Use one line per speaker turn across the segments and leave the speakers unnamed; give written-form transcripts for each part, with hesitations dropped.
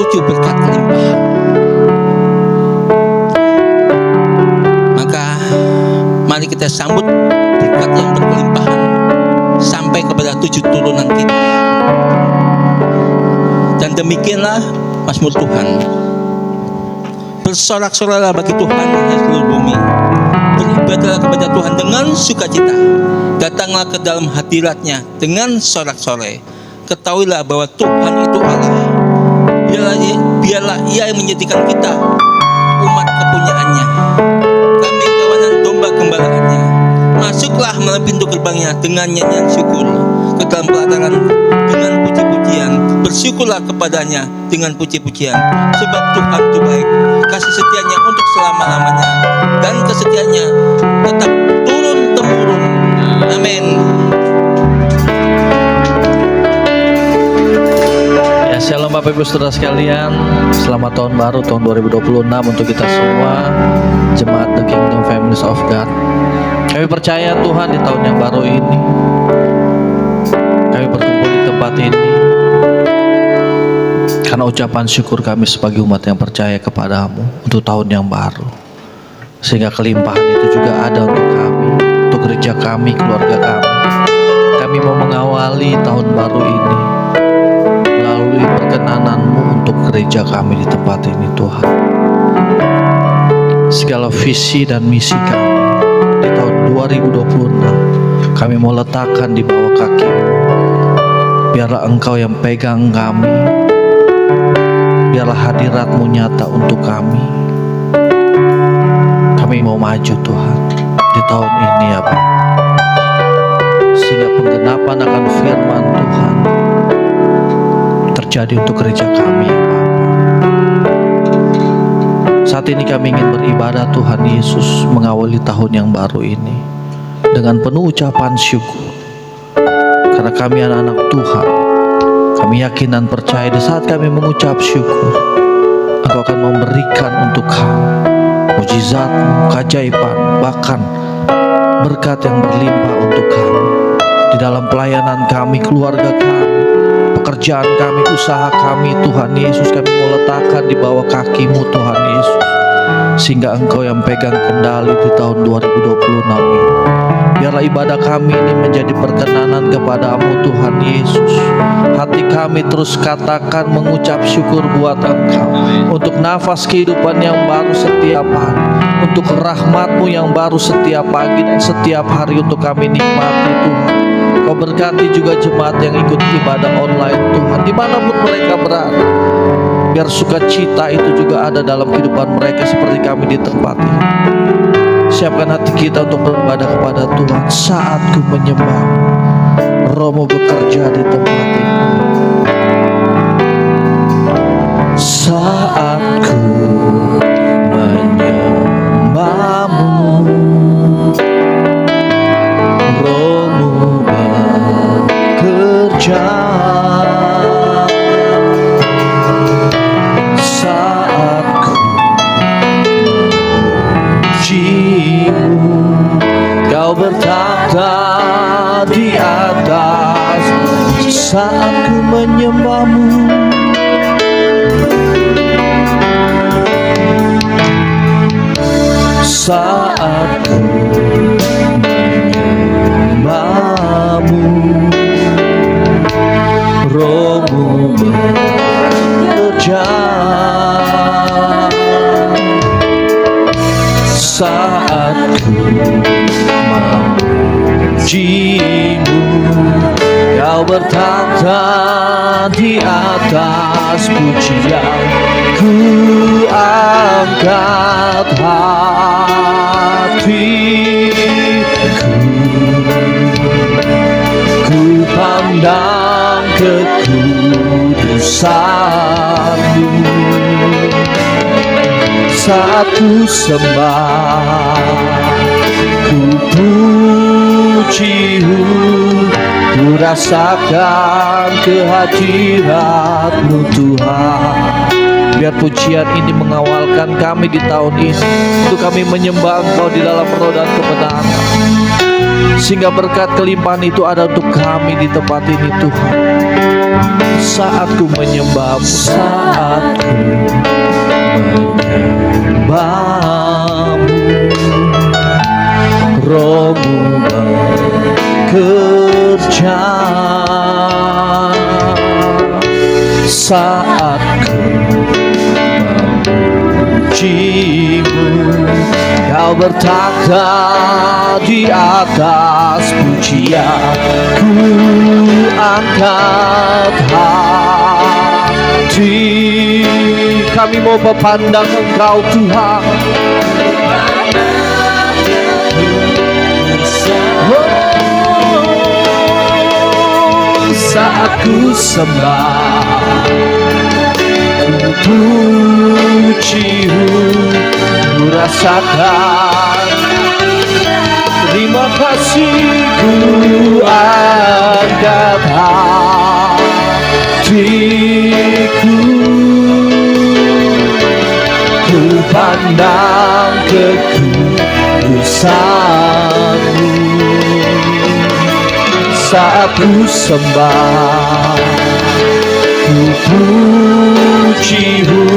menuju berkat kelimpahan. Maka mari kita sambut berkat yang berkelimpahan sampai kepada 7 turunan kita. Dan demikianlah Mazmur Tuhan. Bersorak-soraklah bagi Tuhan hai seluruh bumi. Beribadahlah kepada Tuhan dengan sukacita. Datanglah ke dalam hadirat-Nya dengan sorak-sorai. Ketahuilah bahwa Tuhan itu Allah. Biarlah Ia yang menjadikan kita umat kepunyaannya, kami kawanan domba gembalaannya. Masuklah melalui pintu gerbangnya dengan nyanyian syukur, ke dalam pelataran dengan puji-pujian. Bersyukurlah kepadanya dengan puji-pujian, sebab Tuhan itu baik, kasih setianya untuk selama-lamanya, dan kesetiaannya tetap turun-temurun. Amin.
Ya, shalom Bapak Ibu Saudara sekalian. Selamat tahun baru, tahun 2026 untuk kita semua, jemaat The Kingdom Families of God. Kami percaya Tuhan di tahun yang baru ini, kami berkumpul di tempat ini karena ucapan syukur kami sebagai umat yang percaya kepadamu untuk tahun yang baru. Sehingga kelimpahan itu juga ada untuk kami, untuk gereja kami, keluarga kami. Kami mau mengawali tahun baru ini melalui perkenanan-Mu untuk gereja kami di tempat ini Tuhan. Segala visi dan misi kami di tahun 2026 kami mau letakkan di bawah kaki-Mu. Biarlah Engkau yang pegang kami, biarlah hadirat-Mu nyata untuk kami. Kami mau maju Tuhan di tahun ini ya Bapa, sehingga penggenapan akan firman Tuhan terjadi untuk gereja kami ya Bapa. Saat ini kami ingin beribadah Tuhan Yesus, mengawali tahun yang baru ini dengan penuh ucapan syukur. Karena kami anak-anak Tuhan, kami yakin dan percaya di saat kami mengucap syukur, Engkau akan memberikan untuk kami mujizat-Mu, keajaiban, bahkan berkat yang berlimpah untuk kami di dalam pelayanan kami, keluarga kami, pekerjaan kami, usaha kami. Tuhan Yesus, kami mau letakkan di bawah kaki-Mu Tuhan Yesus, sehingga Engkau yang pegang kendali di tahun 2026 ini. Biarlah ibadah kami ini menjadi perkenanan kepadamu Tuhan Yesus. Hati kami terus katakan mengucap syukur buat Engkau, untuk nafas kehidupan yang baru setiap hari, untuk rahmat-Mu yang baru setiap pagi dan setiap hari untuk kami nikmati Tuhan. Kau berkati juga jemaat yang ikut ibadah online Tuhan, dimanapun mereka berada. Biar sukacita itu juga ada dalam kehidupan mereka seperti kami di tempat ini. Siapkan hati kita untuk beribadah kepada Tuhan. Saat ku menyembah, Roh-Mu bekerja di tempat ini. Saat ku menyembah-Mu, Roh-Mu bekerja. Kau bertata di atas. Saat ku menyembah-Mu, saat ku menyembah-Mu, Roh-Mu bekerja. Saat ku memuji-Mu, Kau bertata di atas pujian. Ku angkat hatiku, ku pandang kekudusan-Mu. Saat ku sembah, ku puji-Mu, ku rasakan kehadirat-Mu Tuhan. Biar pujian ini mengawalkan kami di tahun ini, untuk kami menyembah Engkau di dalam roh dan kebenaran, sehingga berkat kelimpahan itu ada untuk kami di tempat ini Tuhan. saat ku menyembahmu, saat ku menyembahmu, Rohmu bekerja. Saat ku memujimu, Kau bertakhta di atas pujian. Ku angkat hati, kami mau memandang Engkau Tuhan. Oh, saat ku sembah, ku puji-Mu, ku rasakan terima kasih-Ku, angkat hatiku, ku pandang kekudusan-Mu. Saat ku sembah, ku puji-Mu,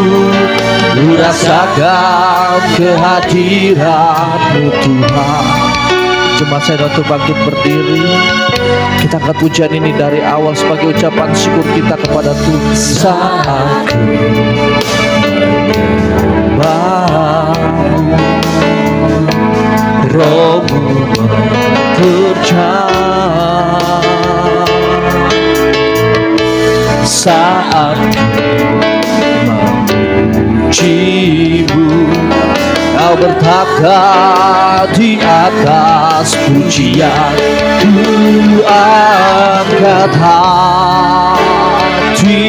ku rasakan kehadiran-Mu Tuhan. Jemaat saya untuk bangkit berdiri. Kita angkat pujian ini dari awal sebagai ucapan syukur kita kepada Tuhan. Saat ku menyembah-Mu, Rohmu bekerja. Saat memuji-Mu, Kau bertakhta di atas pujian. Ku angkat hati,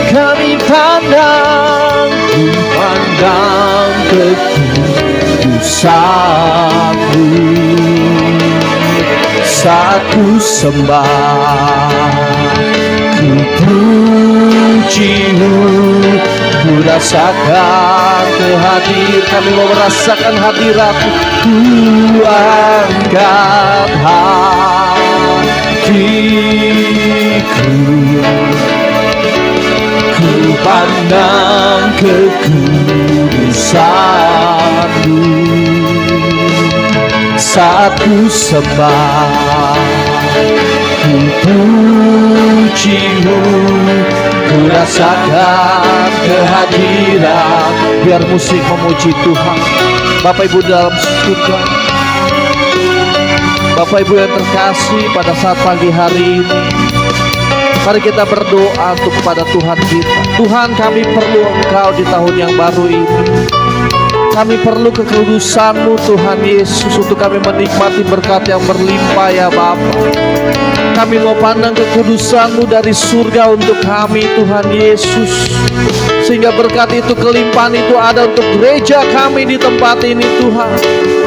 kami pandang, ku pandang kekudusan-Mu. Saat ku sembah, ku puji-Mu, ku rasakan kehadiran. Kami mau merasakan hadirat-Mu. Ku angkat hatiku, ku pandang kekudusan-Mu. Saat ku sembah, ku puji-Mu, ku rasakan kehadiran. Biar musik memuji Tuhan. Bapak Ibu dalam surga, Bapak Ibu yang terkasih, pada saat pagi hari ini mari kita berdoa untuk kepada Tuhan kita. Tuhan, kami perlu Engkau di tahun yang baru ini. Kami perlu kekudusan-Mu Tuhan Yesus, untuk kami menikmati berkat yang berlimpah ya Bapa. Kami mau pandang kekudusan-Mu dari surga untuk kami Tuhan Yesus, sehingga berkat itu, kelimpahan itu ada untuk gereja kami di tempat ini Tuhan.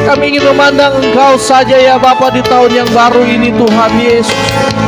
Kami ingin memandang Engkau saja ya Bapa di tahun yang baru ini Tuhan Yesus.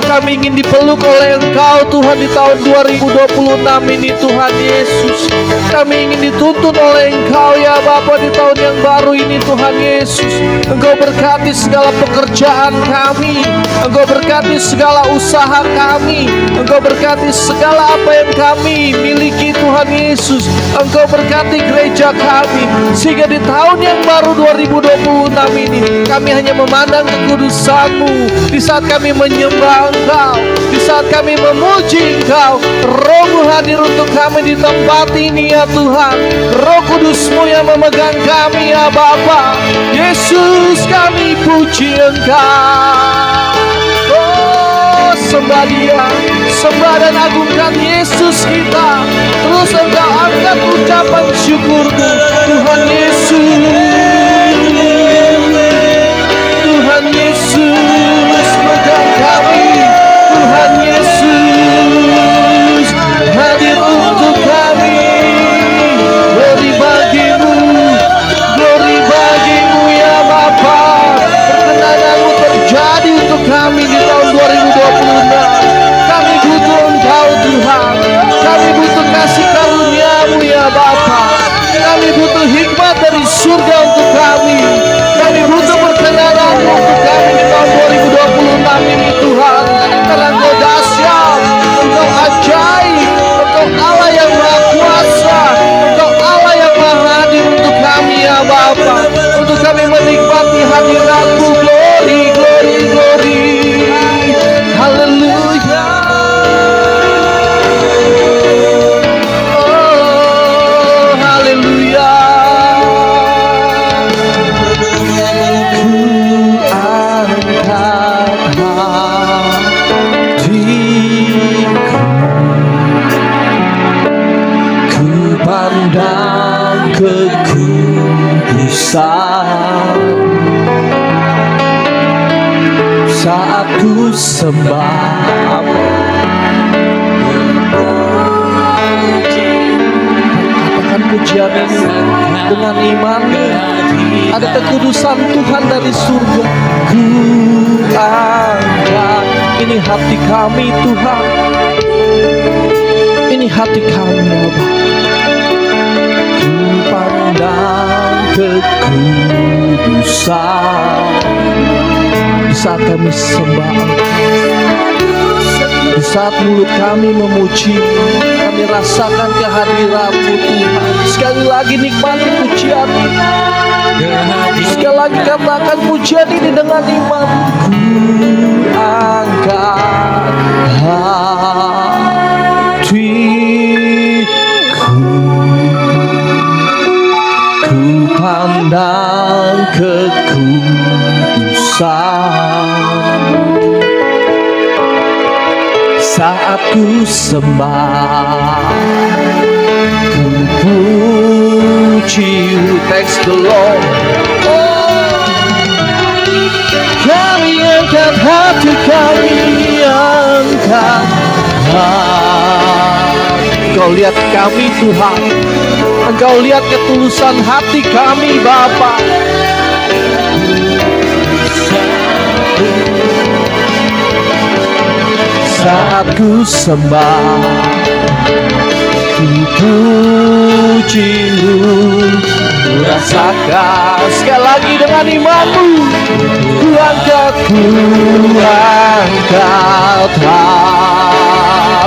Kami ingin dipeluk oleh Engkau Tuhan di tahun 2026 ini Tuhan Yesus. Kami ingin dituntun oleh Engkau ya Bapa di tahun yang baru ini Tuhan Yesus. Engkau berkati segala pekerjaan kami, Engkau berkati segala usaha kami, Engkau berkati segala apa yang kami miliki Tuhan Yesus. Engkau berkati gereja kami, sehingga di tahun yang baru 2026 ini kami hanya memandang kekudusan-Mu. Di saat kami menyembah Engkau, di saat kami memuji Engkau, Roh-Mu hadir untuk kami di tempat ini ya Tuhan. Roh Kudus-Mu yang memegang kami ya Bapa. Yesus, kami puji Engkau. Oh, sembah Dia, sembah dan agungkan Yesus kita. Terus Engkau angkat ucapan syukur-Mu Tuhan Yesus. Tuhan Yesus megang kami, Tuhan Yesus hadir untuk kami. Glory bagimu ya Bapa. Perkenanan-Mu terjadi untuk kami di tahun 2026. Kami butuh Engkau Tuhan, kami butuh kasih karunia-Mu ya Bapa. Kami butuh hikmat dari surga untuk kami hatiku, ku pandang kekudusan saat ku sembah. Katakan pujian ini dengan iman. Ada kekudusan Tuhan dari surga. Ku angkat, ini hati kami Tuhan, ini hati kami ya Bapa. Ku pandang kekudusan di saat kami sembah Engkau, di saat mulut kami memuji, kami rasakan kehadiran-Mu Tuhan. Sekali lagi nikmati pujian ini. Sekali lagi katakan pujian ini dengan iman. Ku angkat hatiku, ku pandang kekudusan saat ku sembah, ku puji. Thanks the Lord. Kami angkat hati, kami angkat hati. Engkau lihat kami Tuhan, Engkau lihat ketulusan hati kami Bapa. Saat ku sembah, ku puji-Mu, ku rasakan sekali lagi dengan iman-Mu. Ku angkat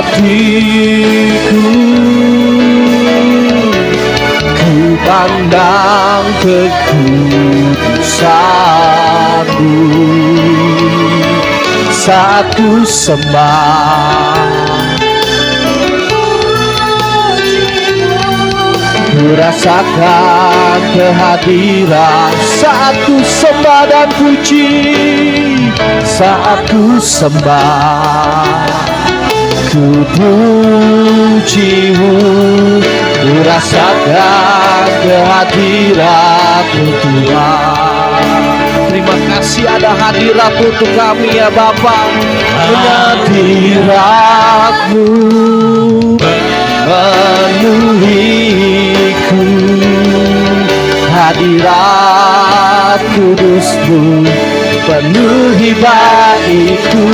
hatiku, ku pandang kekudusan-Mu saat ku sembah. Ku rasakan kehadiran saat ku sembah dan puji. Saat ku sembah, ku puji-Mu, ku rasakan kehadiran-Mu Tuhan. Terima kasih ada hadirat untuk kami ya Bapa. Hadirat-Mu memenuhiku, hadirat kudus-Mu penuhi baitku,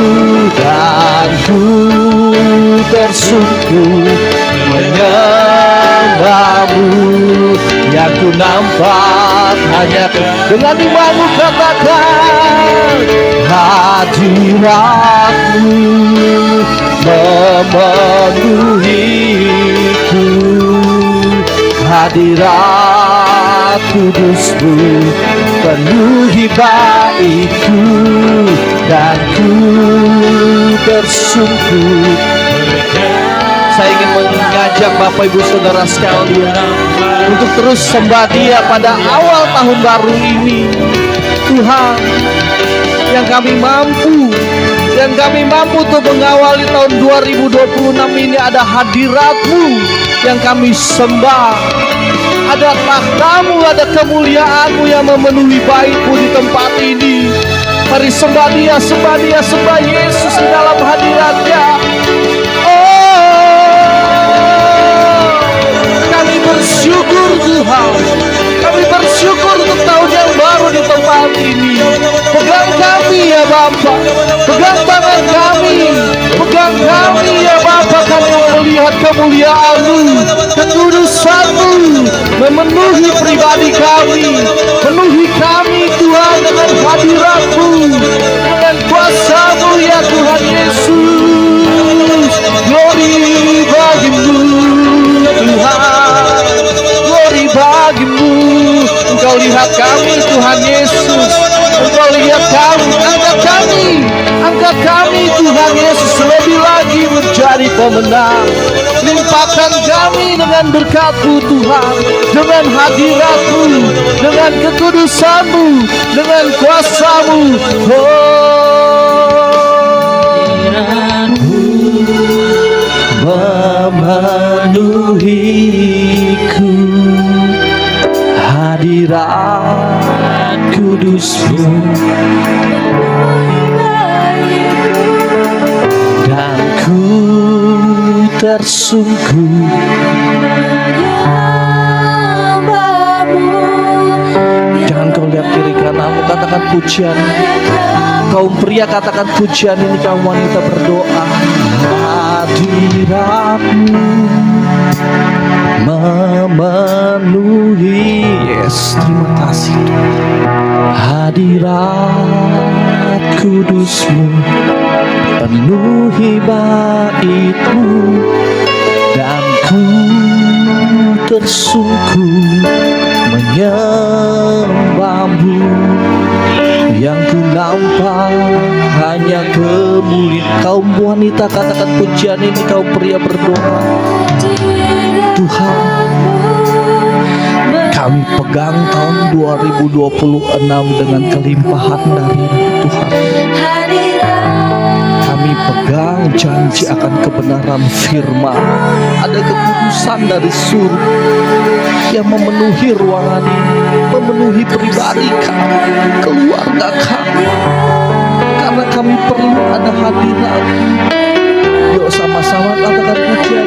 dan ku tersungkur menyembah-Mu. Yang ku nampak hanya dengan iman-Mu, katakan hadirat-Mu memenuhiku, hadirat kudus-Mu penuhi baitku, dan ku bersungguh. Saya ingin mengajak Bapak Ibu Saudara sekalian untuk terus sembah Dia pada awal tahun baru ini. Tuhan, yang kami mampu untuk mengawali tahun 2026 ini, ada hadirat-Mu yang kami sembah. Ada takhta-Mu, ada kemuliaan-Mu yang memenuhi bait-Mu di tempat ini. Mari sembah Dia, sembah Dia, sembah Yesus di dalam hadirat-Nya. Kami bersyukur Tuhan, kami bersyukur untuk tahun yang baru di tempat ini. Pegang kami ya Bapa, pegang tangan kami, pegang kami ya Bapa. Kami melihat kemuliaan-Mu, kekudusan-Mu memenuhi pribadi kami. Penuhi kami Tuhan dengan hadirat-Mu, dengan kuasa-Mu ya Tuhan Yesus. Glory bagi-Mu Tuhan, glory bagi-Mu. Engkau lihat kami Tuhan Yesus, Engkau lihat kami, angkat kami Tuhan Yesus, lebih lagi menjadi pemenang. Limpahkan kami dengan berkat-Mu Tuhan, dengan hadirat-Mu, dengan kekudusan-Mu, dengan kuasa-Mu. Oh, tersungkur Jangan kau lihat kiri kananmu, katakan pujian. Kaum pria katakan pujian ini, kaum wanita berdoa. Hadiratmu memenuhi. Yes, terima kasih Tuhan. Hadirat kudusmu penuhi baitmu, dan ku tersungkur menyembahmu. Yang ku nampak hanya kemuliaan. Kaum wanita katakan pujian ini, kaum pria berdoa. Tuhan, kami pegang tahun 2026 dengan kelimpahan dari Tuhan. Kami pegang janji akan kebenaran firman. Ada kekudusan dari surga yang memenuhi ruangan ini, memenuhi pribadi kami, keluarga kami. Karena kami perlu ada hadirat. Yuk sama-sama katakan pujian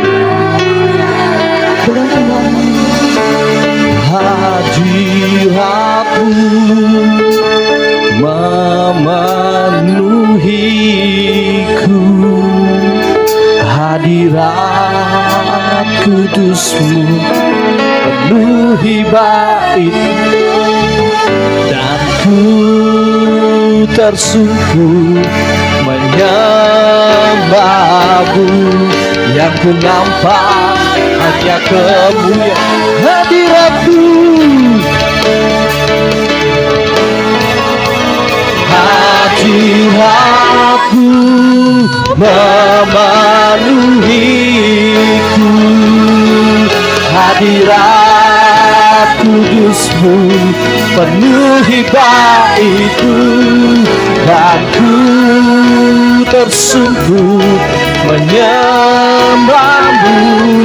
dengan iman. Hadiratmu memenuhiku, hadirat kudusmu penuhi bait, dan ku tersungkur menyembahmu. Yang ku nampak hanya kemuliaan hadiratmu. Hadiratmu memenuhiku, hadirat kudusmu penuhi baitku, dan ku tersungkur menyembahmu.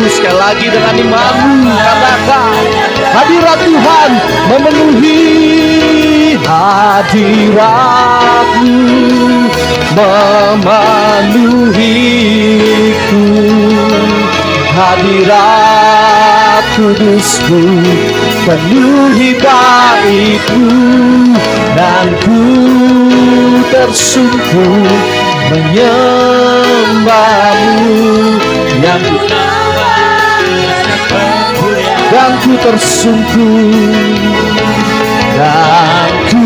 Sekali lagi dengan imanmu katakan, hadirat Tuhan memenuhi. Hadiratmu memenuhiku, hadirat kudusmu penuhi baitku, dan ku tersungkur menyembahmu. Yang dan ku tersungkur, dan ku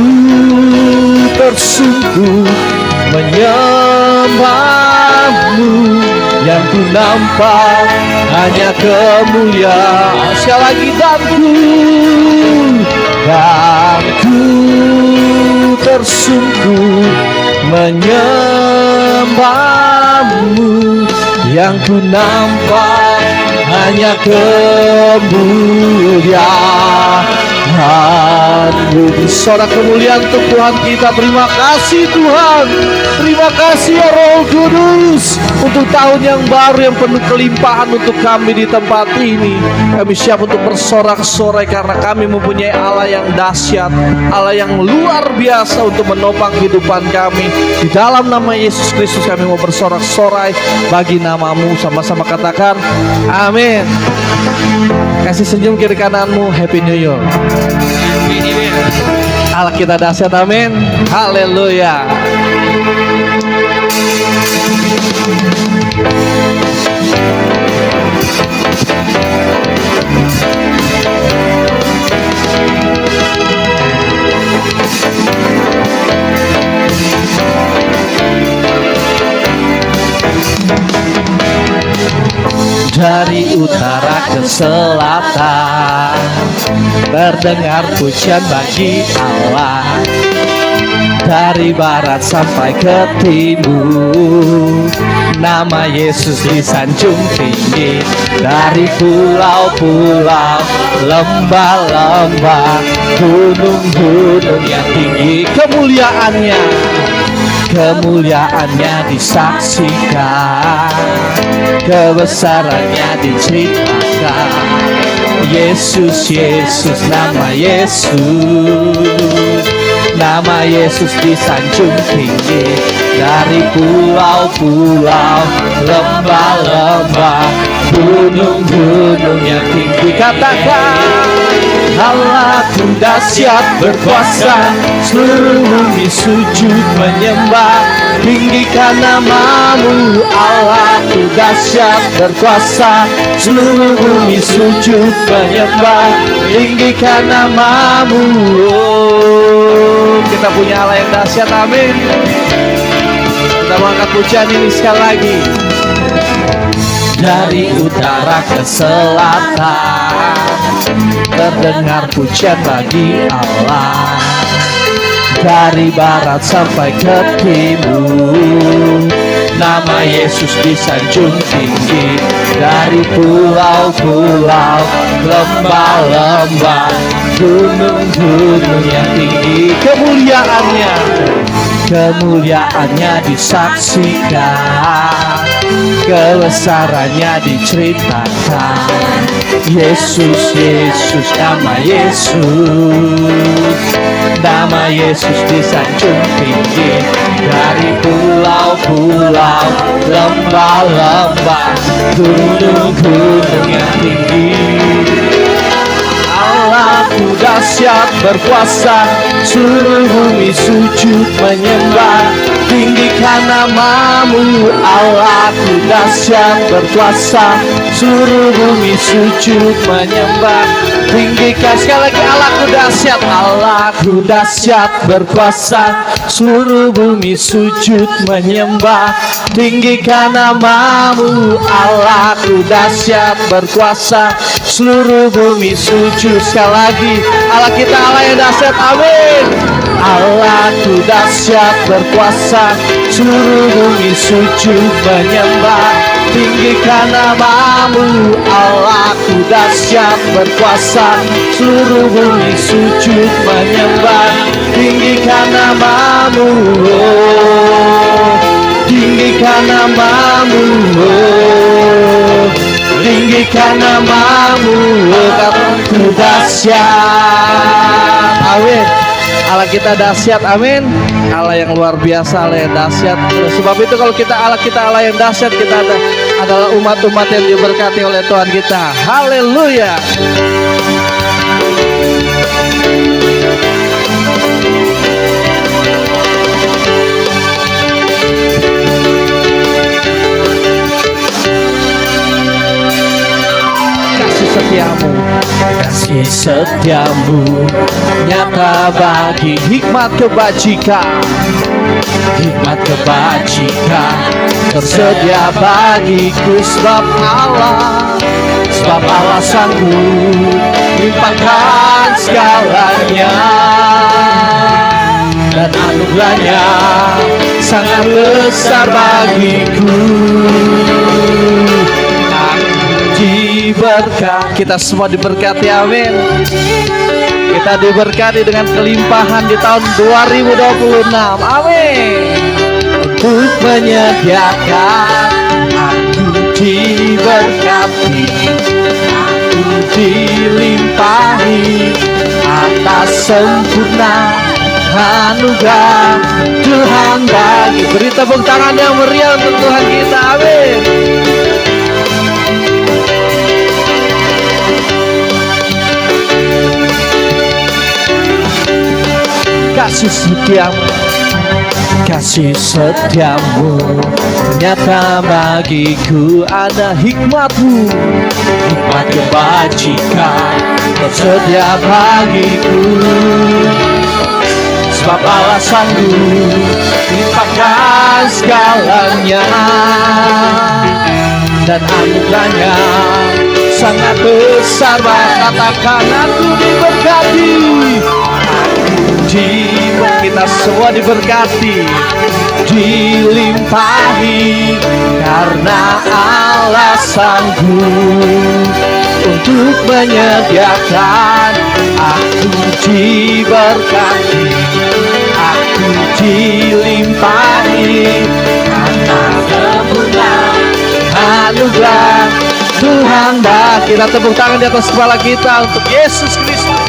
tersungkur menyembahmu. Yang ku nampak hanya kemuliaan. Sekali lagi, dan ku tersungkur menyembahmu. Yang ku nampak hanya kemuliaan-Mu. Sorak kemuliaan untuk Tuhan kita. Terima kasih Tuhan. Terima kasih ya Roh Kudus, untuk tahun yang baru yang penuh kelimpahan untuk kami di tempat ini. Kami siap untuk bersorak-sorai karena kami mempunyai Allah yang dahsyat, Allah yang luar biasa untuk menopang kehidupan kami. Di dalam nama Yesus Kristus kami mau bersorak-sorai bagi nama-Mu. Sama-sama katakan amin. Kasih senyum kiri kananmu. Happy New Year. Allah kita dahsyat, amin. Haleluya. Dari utara ke selatan terdengar pujian bagi Allah. Dari barat sampai ke timur nama Yesus disanjung tinggi. Dari pulau-pulau, lembah-lembah, gunung-gunung yang tinggi, kemuliaannya disaksikan, kebesarannya diceritakan. Yesus, Yesus, nama Yesus, nama Yesus disanjung tinggi. Dari pulau-pulau, lembah-lembah, gunung-gunung yang tinggi. Katakan, Allahku dahsyat berkuasa, seluruh bumi sujud menyembah. Tinggikan namamu, Allahku dahsyat berkuasa, seluruh bumi sujud menyembah. Tinggikan namamu. Oh, kita punya Allah yang dahsyat, amin. Kita mengangkat pujian ini sekali lagi. Dari utara ke selatan, terdengar pujian bagi Allah. Dari barat sampai ke timur, nama Yesus disanjung tinggi. Dari pulau-pulau, lembah-lembah, gunung-gunung yang tinggi. Kemuliaannya disaksikan, kebesarannya diceritakan. Yesus, Yesus, nama Yesus, nama Yesus disanjung tinggi. Dari pulau-pulau, lembah-lembah, gunung-gunung yang tinggi. Allahku dahsyat berkuasa, seluruh bumi sujud menyembah. Tinggikan namamu, Allahku dahsyat berkuasa, seluruh bumi sujud menyembah. Tinggikan sekali lagi, Allahku dahsyat, Allahku dahsyat berkuasa, seluruh bumi sujud menyembah. Tinggikan namamu, Allahku dahsyat berkuasa, seluruh bumi sujud. Sekali lagi, Allah kita Allah yang dahsyat, amin. Allahku dahsyat berkuasa, seluruh bumi sujud menyembah. Tinggikan namamu, Allahku dahsyat berkuasa, seluruh bumi sujud menyembah. Tinggikan namamu, oh, tinggikan namamu, oh, tinggikan namamu, oh, Allahku dahsyat, amin. Allah kita dahsyat, amin. Allah yang luar biasa, Allah yang dahsyat. Sebab itu kalau Allah kita Allah yang dahsyat, kita adalah umat-umat yang diberkati oleh Tuhan kita. Haleluya. Kasih setiamu nyata bagi hikmat kebajikan. Hikmat kebajikan tersedia bagiku, sebab Allah sanggup limpahkan segalanya, dan anugerahnya sangat besar bagiku. Diberkati, kita semua diberkati, amin. Kita diberkati dengan kelimpahan di tahun 2026, amin. Untuk menyediakan, aku diberkati, aku dilimpahi atas sempurna anugerah Tuhan bagi. Beri tepuk tangan yang meriah untuk Tuhan kita, amin. Kasih setiamu nyata bagiku, ada hikmatmu, hikmat kebajikan tersedia bagiku, sebab Allah sanggup limpahkan segalanya, dan anugerahnya sangat besar. Katakan, aku diberkati, kita semua diberkati, dilimpahi, karena Allah sanggup untuk menyediakan. Aku diberkati, aku dilimpahi, karena sempurna anugerah Tuhan. Kita tepuk tangan di atas kepala kita untuk Yesus Kristus.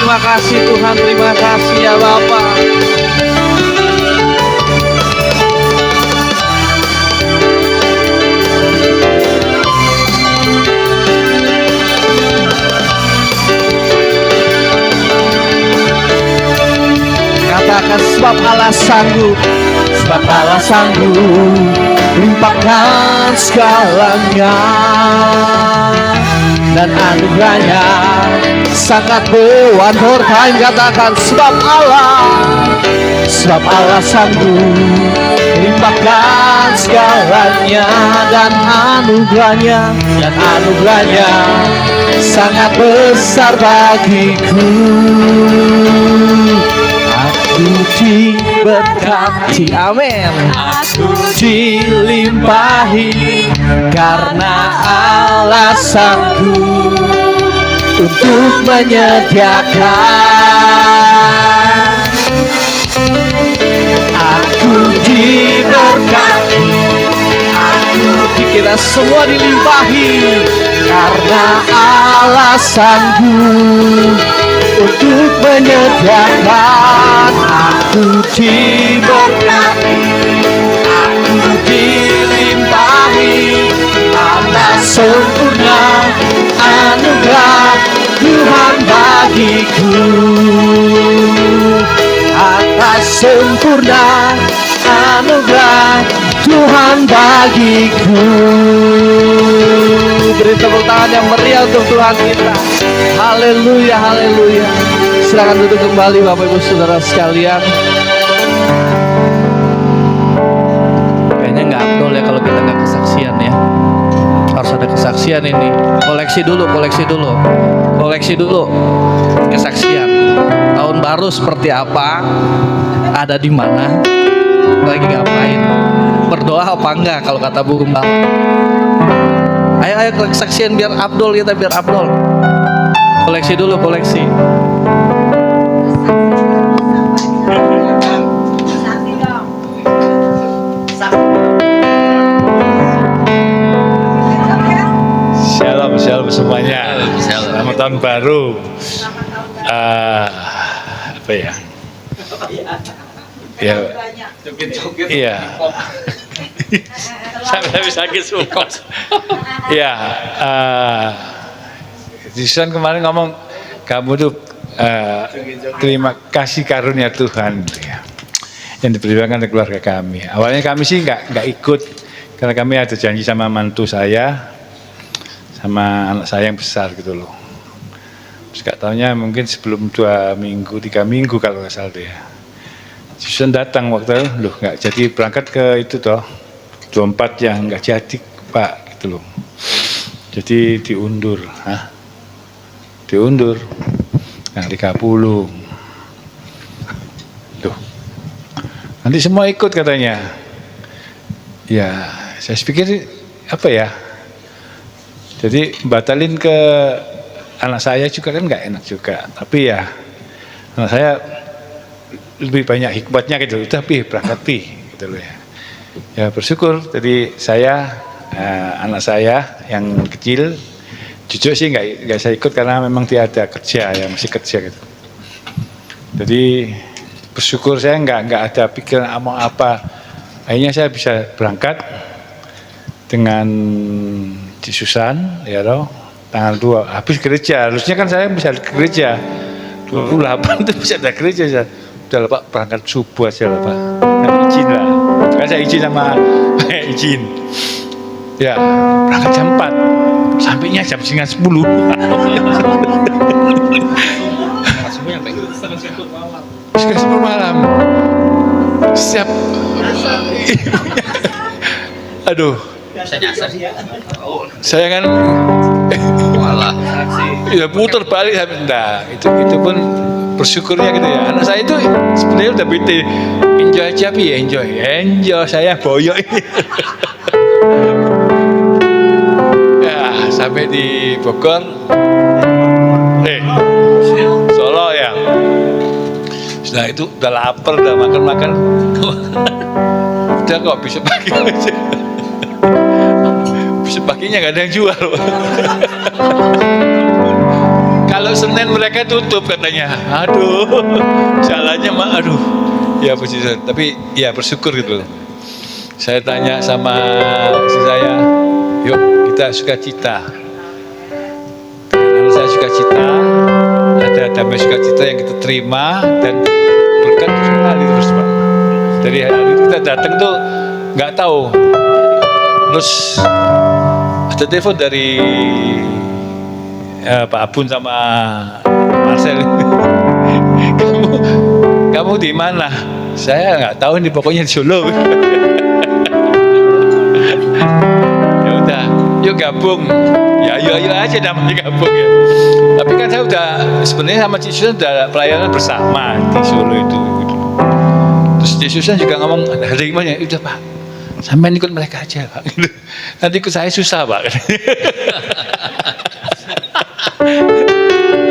Terima kasih Tuhan, terima kasih ya Bapak. sebab Allah sanggup, sebab Allah sanggup limpahkan segalanya, dan anugerahnya sangat one more time katakan sebab Allah sanggup limpahkan segalanya, dan anugerahnya sangat besar bagiku. Aku diberkati, amin. Aku dilimpahi karena Allah sanggup untuk menyediakan. Aku diberkati, kita semua dilimpahi karena Allah sanggup untuk menyediakan. Aku diberkati, aku dilimpahi atas sempurna anugerah Tuhan bagiku, atas sempurna anugerah Tuhan bagiku. Beri tepuk tangan yang meriah untuk Tuhan kita. Haleluya, haleluya. Silakan duduk kembali Bapak Ibu Saudara sekalian. Kayaknya nggak abdol ya kalau kita nggak kesaksian ya. Harus ada kesaksian ini. Koleksi dulu kesaksian. Tahun baru seperti apa? Ada di mana? Lagi ngapain? Berdoa apa enggak kalau kata Bu Gembala? Ayo kesaksian biar abdol kita, biar abdol. Koleksi dulu.
Shalom semuanya. Selamat tahun baru. Apa ya? Ya. Iya. Sampai sakit semua. Iya. Jason kemarin ngomong kamu tuh terima kasih karunia Tuhan ya, yang diperjuangkan oleh keluarga kami. Awalnya kami sih nggak ikut karena kami ada janji sama mantu saya, sama anak saya yang besar gitu loh. Terus gak taunya mungkin sebelum 2 minggu, 3 minggu kalau nggak salah ya, Jason datang waktu itu, loh nggak jadi berangkat ke itu toh, 24 ya nggak jadi Pak gitu loh. Jadi diundur, diundur yang 30. Loh, nanti semua ikut katanya. Ya, saya pikir apa ya? Jadi batalin ke anak saya juga kan nggak enak juga. Tapi ya anak saya lebih banyak hikmatnya gitu. Tapi berangkat gitu loh ya. Ya bersyukur. Jadi saya anak saya yang kecil, jujur sih nggak saya ikut karena memang dia ada kerja ya, masih kerja gitu. Jadi bersyukur saya nggak ada pikiran mau apa. Akhirnya saya bisa berangkat dengan di Susan ya loh, tanggal 2 habis gereja. Harusnya kan saya bisa ke gereja 28 itu bisa ada gereja. Udah lah Pak, berangkat subuh aja lah Pak. Nanti izin lah. Kan saya izin sama izin. Ya, berangkat jam 4. Sampainya jam 9:30. Setengah 10 malam. Siap. Aduh. Saya kan ya putar balik. Nah, itu pun bersyukurnya gitu ya. Anak saya itu sebenarnya udah bete. Enjoy aja ya, enjoy saya boyok ini. Ya, sampai di Bogor. Solo ya. Setelah itu udah lapar, udah makan. Udah kok bisa pagi aja. Bisa paginya nggak ada yang jual. Kalau Senin mereka tutup katanya. Aduh, jalannya mah aduh. Ya puji Tuhan. Tapi ya bersyukur gitu. Saya tanya sama istri saya, yuk kita sukacita. Kalau saya sukacita, ada damai sukacita yang kita terima dan berkat sekali terus Pak. Dari hari itu kita datang tuh nggak tahu. Terus ada telepon dari Pak Abun sama Marcel. kamu di mana? Saya nggak tahu nih, pokoknya di Solo. Ya udah, yuk gabung. Ya ayo aja namanya gabung ya. Tapi kan saya udah sebenarnya sama Cik Susan udah pelayanan bersama di Solo itu. Terus Cik Susan juga ngomong, hari gimana? Udah Pak, sampai ikut mereka aja Pak. Nanti ikut saya susah Pak.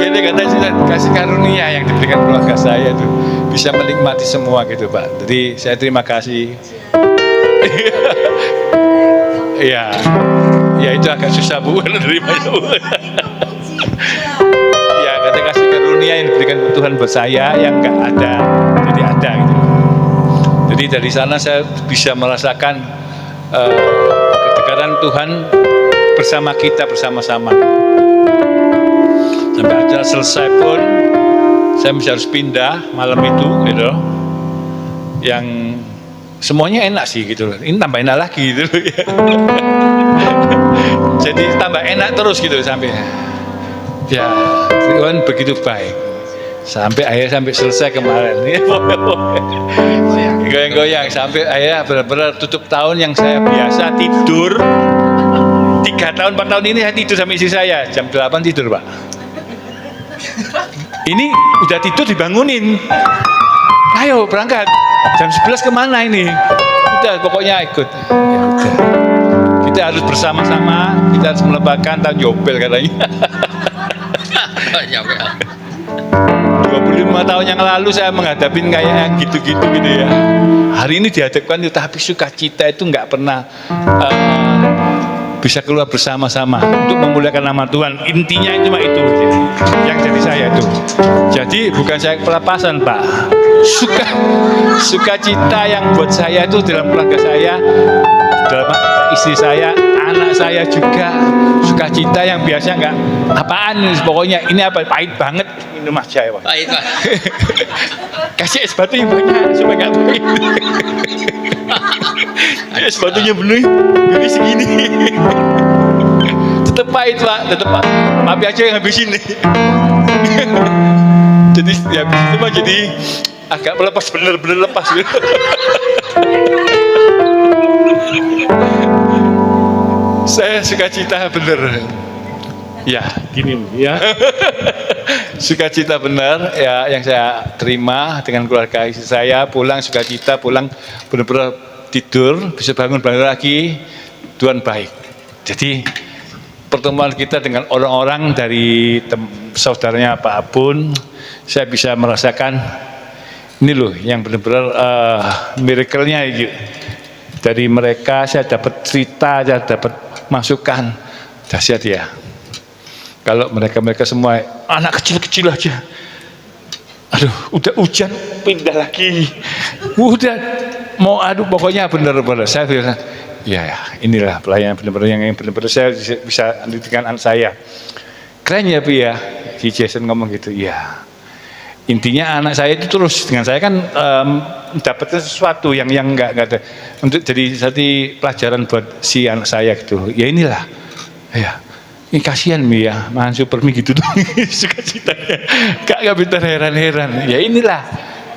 Ini kata Susan, kasih karunia yang diberikan keluarga saya tuh bisa menikmati semua gitu Pak. Jadi saya terima kasih. Ya itu agak susah Bu menerimanya Bu. Ya kata kasih karunia yang diberikan Tuhan buat saya yang nggak ada, jadi ada gitu. Jadi dari sana saya bisa merasakan kedekatan Tuhan bersama kita bersama-sama. Sampai acara selesai pun saya masih harus pindah malam itu gitu. Yang semuanya enak sih gitu loh. Ini tambah enak lagi gitu loh ya. Jadi tambah enak terus gitu sampai. Ya, Tuhan begitu baik. Sampai selesai kemarin. Goyang-goyang sampai akhirnya benar-benar tutup tahun yang saya biasa tidur 3 tahun 4 tahun ini saya tidur sama istri saya jam 8 tidur Pak. Ini udah tidur dibangunin. Ayo berangkat. Jam 11 kemana ini? Udah pokoknya ikut. Ya udah. Kita harus bersama-sama. Kita harus melebakan tahun Yobel katanya. 25 tahun yang lalu saya menghadapi kayak gitu-gitu gitu ya. Hari ini dihadapkan itu, tapi sukacita itu nggak pernah bisa keluar bersama-sama untuk memuliakan nama Tuhan. Intinya itu cuma itu yang jadi saya itu. Jadi bukan saya pelepasan Pak. Sukacita yang buat saya itu dalam keluarga saya, dalam istri saya, anak saya juga. Sukacita yang biasa nggak apaan, pokoknya ini apa pahit banget minum aja ya Pak. Pahit Pak. Kasih es batu yang banyak supaya nggak pahit. Es batunya bener, ini segini. Tetep pahit Pak, tetep Pak. Tapi aja yang habisin nih. Jadi ya itu mah jadi agak melepas, bener-bener lepas. Saya sukacita bener. Ya, gini ya. Sukacita benar ya yang saya terima dengan keluarga istri saya, pulang sukacita, pulang benar-benar tidur, bisa bangun lagi. Tuhan baik. Jadi pertemuan kita dengan orang-orang dari saudaranya Pak Abun, saya bisa merasakan ini loh yang benar-benar miracle-nya gitu. Dari mereka saya dapat cerita, saya dapat masukan, dahsyat ya. Kalau mereka semua anak kecil-kecil aja, aduh udah hujan pindah lagi, udah mau pokoknya benar-benar saya bilang ya inilah pelayanan benar-benar yang benar-benar saya bisa dengan anak saya. Keren ya Pi ya, si Jason ngomong gitu ya. Intinya anak saya itu terus dengan saya kan mendapatkan sesuatu yang nggak ada untuk jadi satu pelajaran buat si anak saya gitu. Ya inilah ya. Ini kasihan Mi ya, makan super mie gitu tuh sukacitanya. Gak bisa heran-heran. Ya inilah,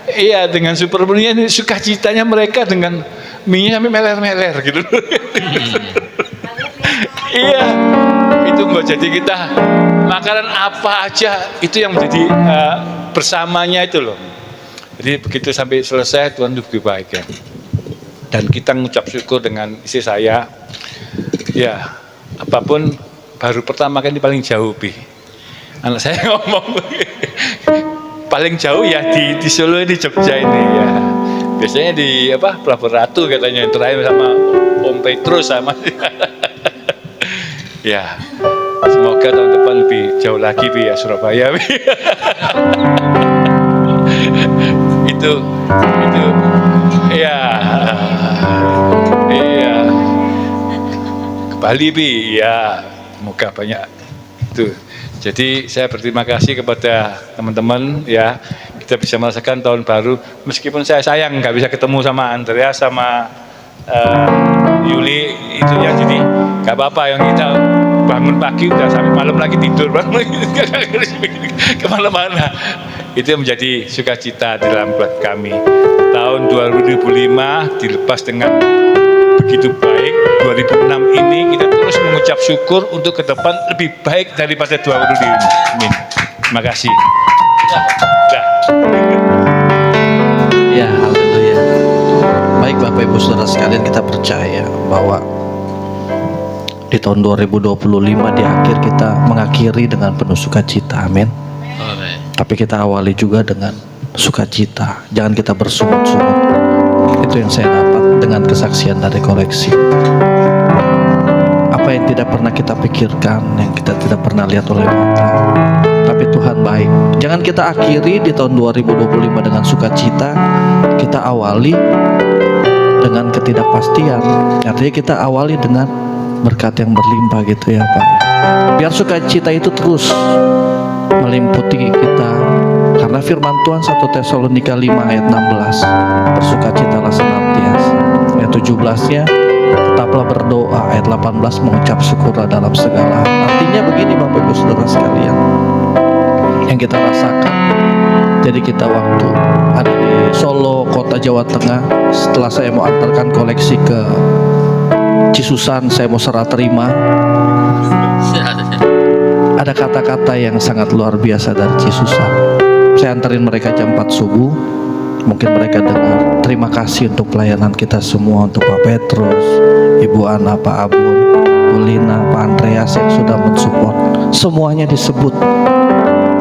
iya dengan super mie ini sukacitanya mereka dengan mie sampai meler-meler gitu. Iya, itu nggak jadi kita makanan apa aja itu yang menjadi bersamanya itu loh. Jadi begitu sampai selesai Tuhan lebih baik ya. Dan kita mengucap syukur dengan istri saya. Ya, apapun. Baru pertama kali paling jauh Pi. Anak saya ngomong paling jauh ya di Solo di Jogja ini ya. Biasanya di Pelabuhan Ratu katanya yang terakhir sama Om Petrus sama. Ya. Semoga tahun depan lebih jauh lagi Pi ya Surabaya Pi. itu ya. Iya. Ke Bali Pi ya. Semoga banyak itu. Jadi saya berterima kasih kepada teman-teman ya. kita bisa merasakan tahun baru. Meskipun saya sayang nggak bisa ketemu sama Andrea sama Yuli itu ya, jadi nggak apa-apa yang kita bangun pagi udah sampai malam lagi tidur, bangun lagi kemana-mana. Itu yang menjadi sukacita dalam buat kami. Tahun 2005 dilepas dengan begitu baik. 2006 ini kita terus mengucap syukur untuk ke depan lebih baik daripada 2005. Amin. Terima kasih.
Ya, haleluya. Baik Bapak Ibu Saudara sekalian, kita percaya bahwa di tahun 2025 di akhir kita mengakhiri dengan penuh sukacita. Amin. Tapi kita awali juga dengan sukacita. Jangan kita bersungut-sungut. Itu yang saya dapat dengan kesaksian dari koleksi. Apa yang tidak pernah kita pikirkan, yang kita tidak pernah lihat oleh mata, tapi Tuhan baik. Jangan kita akhiri di tahun 2025 dengan sukacita. Kita awali dengan ketidakpastian. Artinya kita awali dengan berkat yang berlimpah gitu ya Pak. Biar sukacita itu terus meliputi kita. Karena firman Tuhan 1 Tesalonika 5 ayat 16, bersukacitalah senantiasa. Ayat 17-nya, tetaplah berdoa. Ayat 18, mengucap syukurlah dalam segala hal. Artinya begini Bapak Ibu Saudara sekalian, yang kita rasakan. Jadi kita waktu ada di Solo, kota Jawa Tengah, setelah saya mau antarkan koleksi ke Cisusan, saya mau serah terima. Ada kata-kata yang sangat luar biasa dari Cisusan. Saya antarin mereka jam 4 subuh. Mungkin mereka dengar. Terima kasih untuk pelayanan kita semua, untuk Pak Petrus, Ibu Ana, Pak Abun, Bu Lina, Pak Andreas yang sudah mensupport. Semuanya disebut.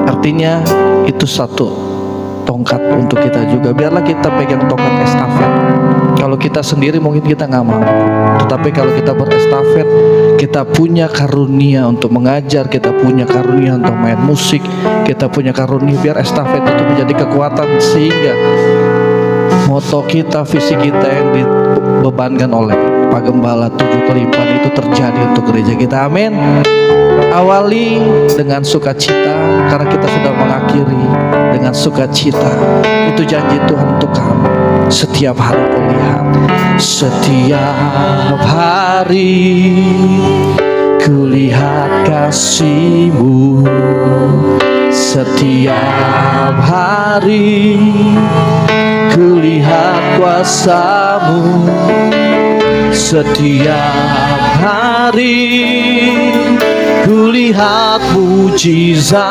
Artinya itu satu tongkat untuk kita juga. Biarlah kita pegang tongkat estafet. Kalau kita sendiri mungkin kita nggak mampu, tetapi kalau kita berestafet, kita punya karunia untuk mengajar, kita punya karunia untuk main musik, kita punya karunia. Biar estafet itu menjadi kekuatan sehingga moto kita, visi kita yang dibebankan oleh Pak Gembala 7 kelimpahan itu terjadi untuk gereja kita. Amin. Awali dengan sukacita karena kita sudah mengakhiri dengan sukacita. Itu janji Tuhan untuk kamu. Setiap hari kulihat, setiap hari kulihat kasih-Mu. Setiap hari kulihat kuasa-Mu. Setiap hari kulihat mujizat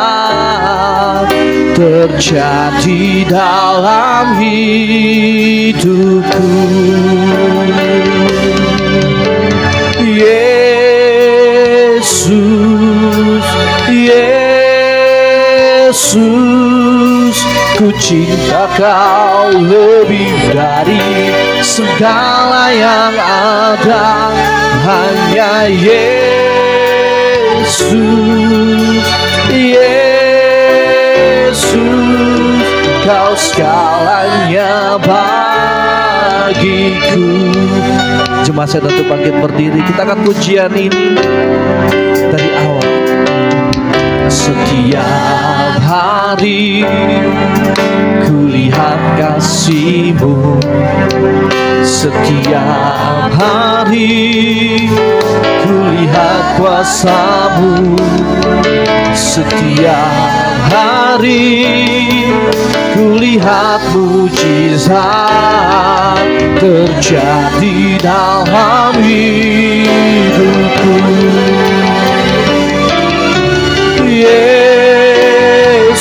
terjadi dalam hidupku. Yesus, Yesus, ku cinta Kau lebih dari segala yang ada. Hanya Yesus, Yesus, Kau segalanya bagiku. Jemaat saya Datu bangkit berdiri. Kita akan pujian ini dari awal. Setiap hari kulihat kasih-Mu. Setiap hari kulihat kuasa-Mu. Setiap hari kulihat mujizat terjadi dalam hidupku. Yesus,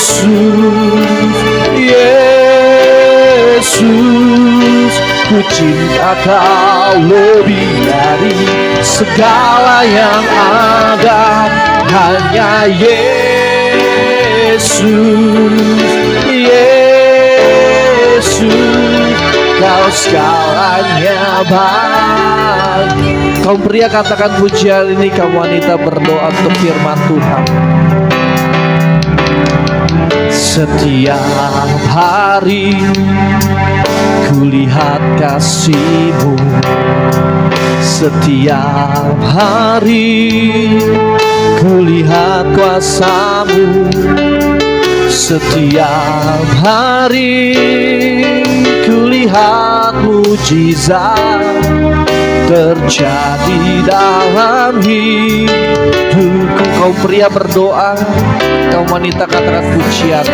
Yesus, ku cinta Kau lebih dari segala yang ada. Hanya Yesus, Yesus, Kau segalanya bagi. Kaum pria katakan pujian ini, kaum wanita berdoa untuk firman Tuhan. Setiap hari kulihat kasih-Mu. Setiap hari kulihat kuasa-Mu. Setiap hari kulihat mujizat terjadi dalam hidupku. Kaum pria berdoa, kaum wanita katakan pujian.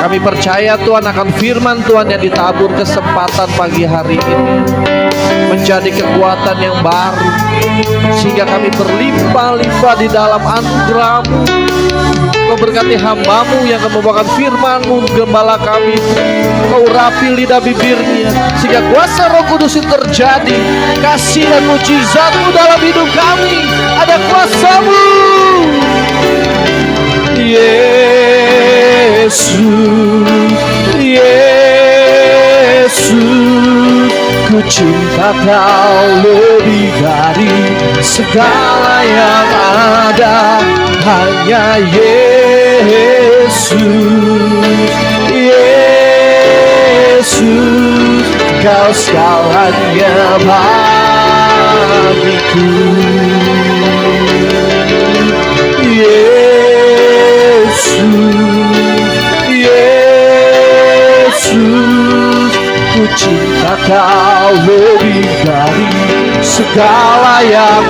Kami percaya Tuhan akan firman Tuhan yang ditabur kesempatan pagi hari ini menjadi kekuatan yang baru, sehingga kami berlimpah-limpah di dalam anugerah-Mu. Kau berkati hamba-Mu yang akan membawakan firman-Mu, gembala kami. Kau rapi lidah bibirnya, sehingga kuasa Roh Kudus itu terjadi. Kasih dan mujizat-Mu dalam hidup kami. Ada kuasa-Mu, Yesus, Yesus. Ku cinta Kau lebih dari segala yang ada. Hanya Yesus, Yesus. Kau segalanya bagiku. Yesus, ku cinta Kau lebih dari segala yang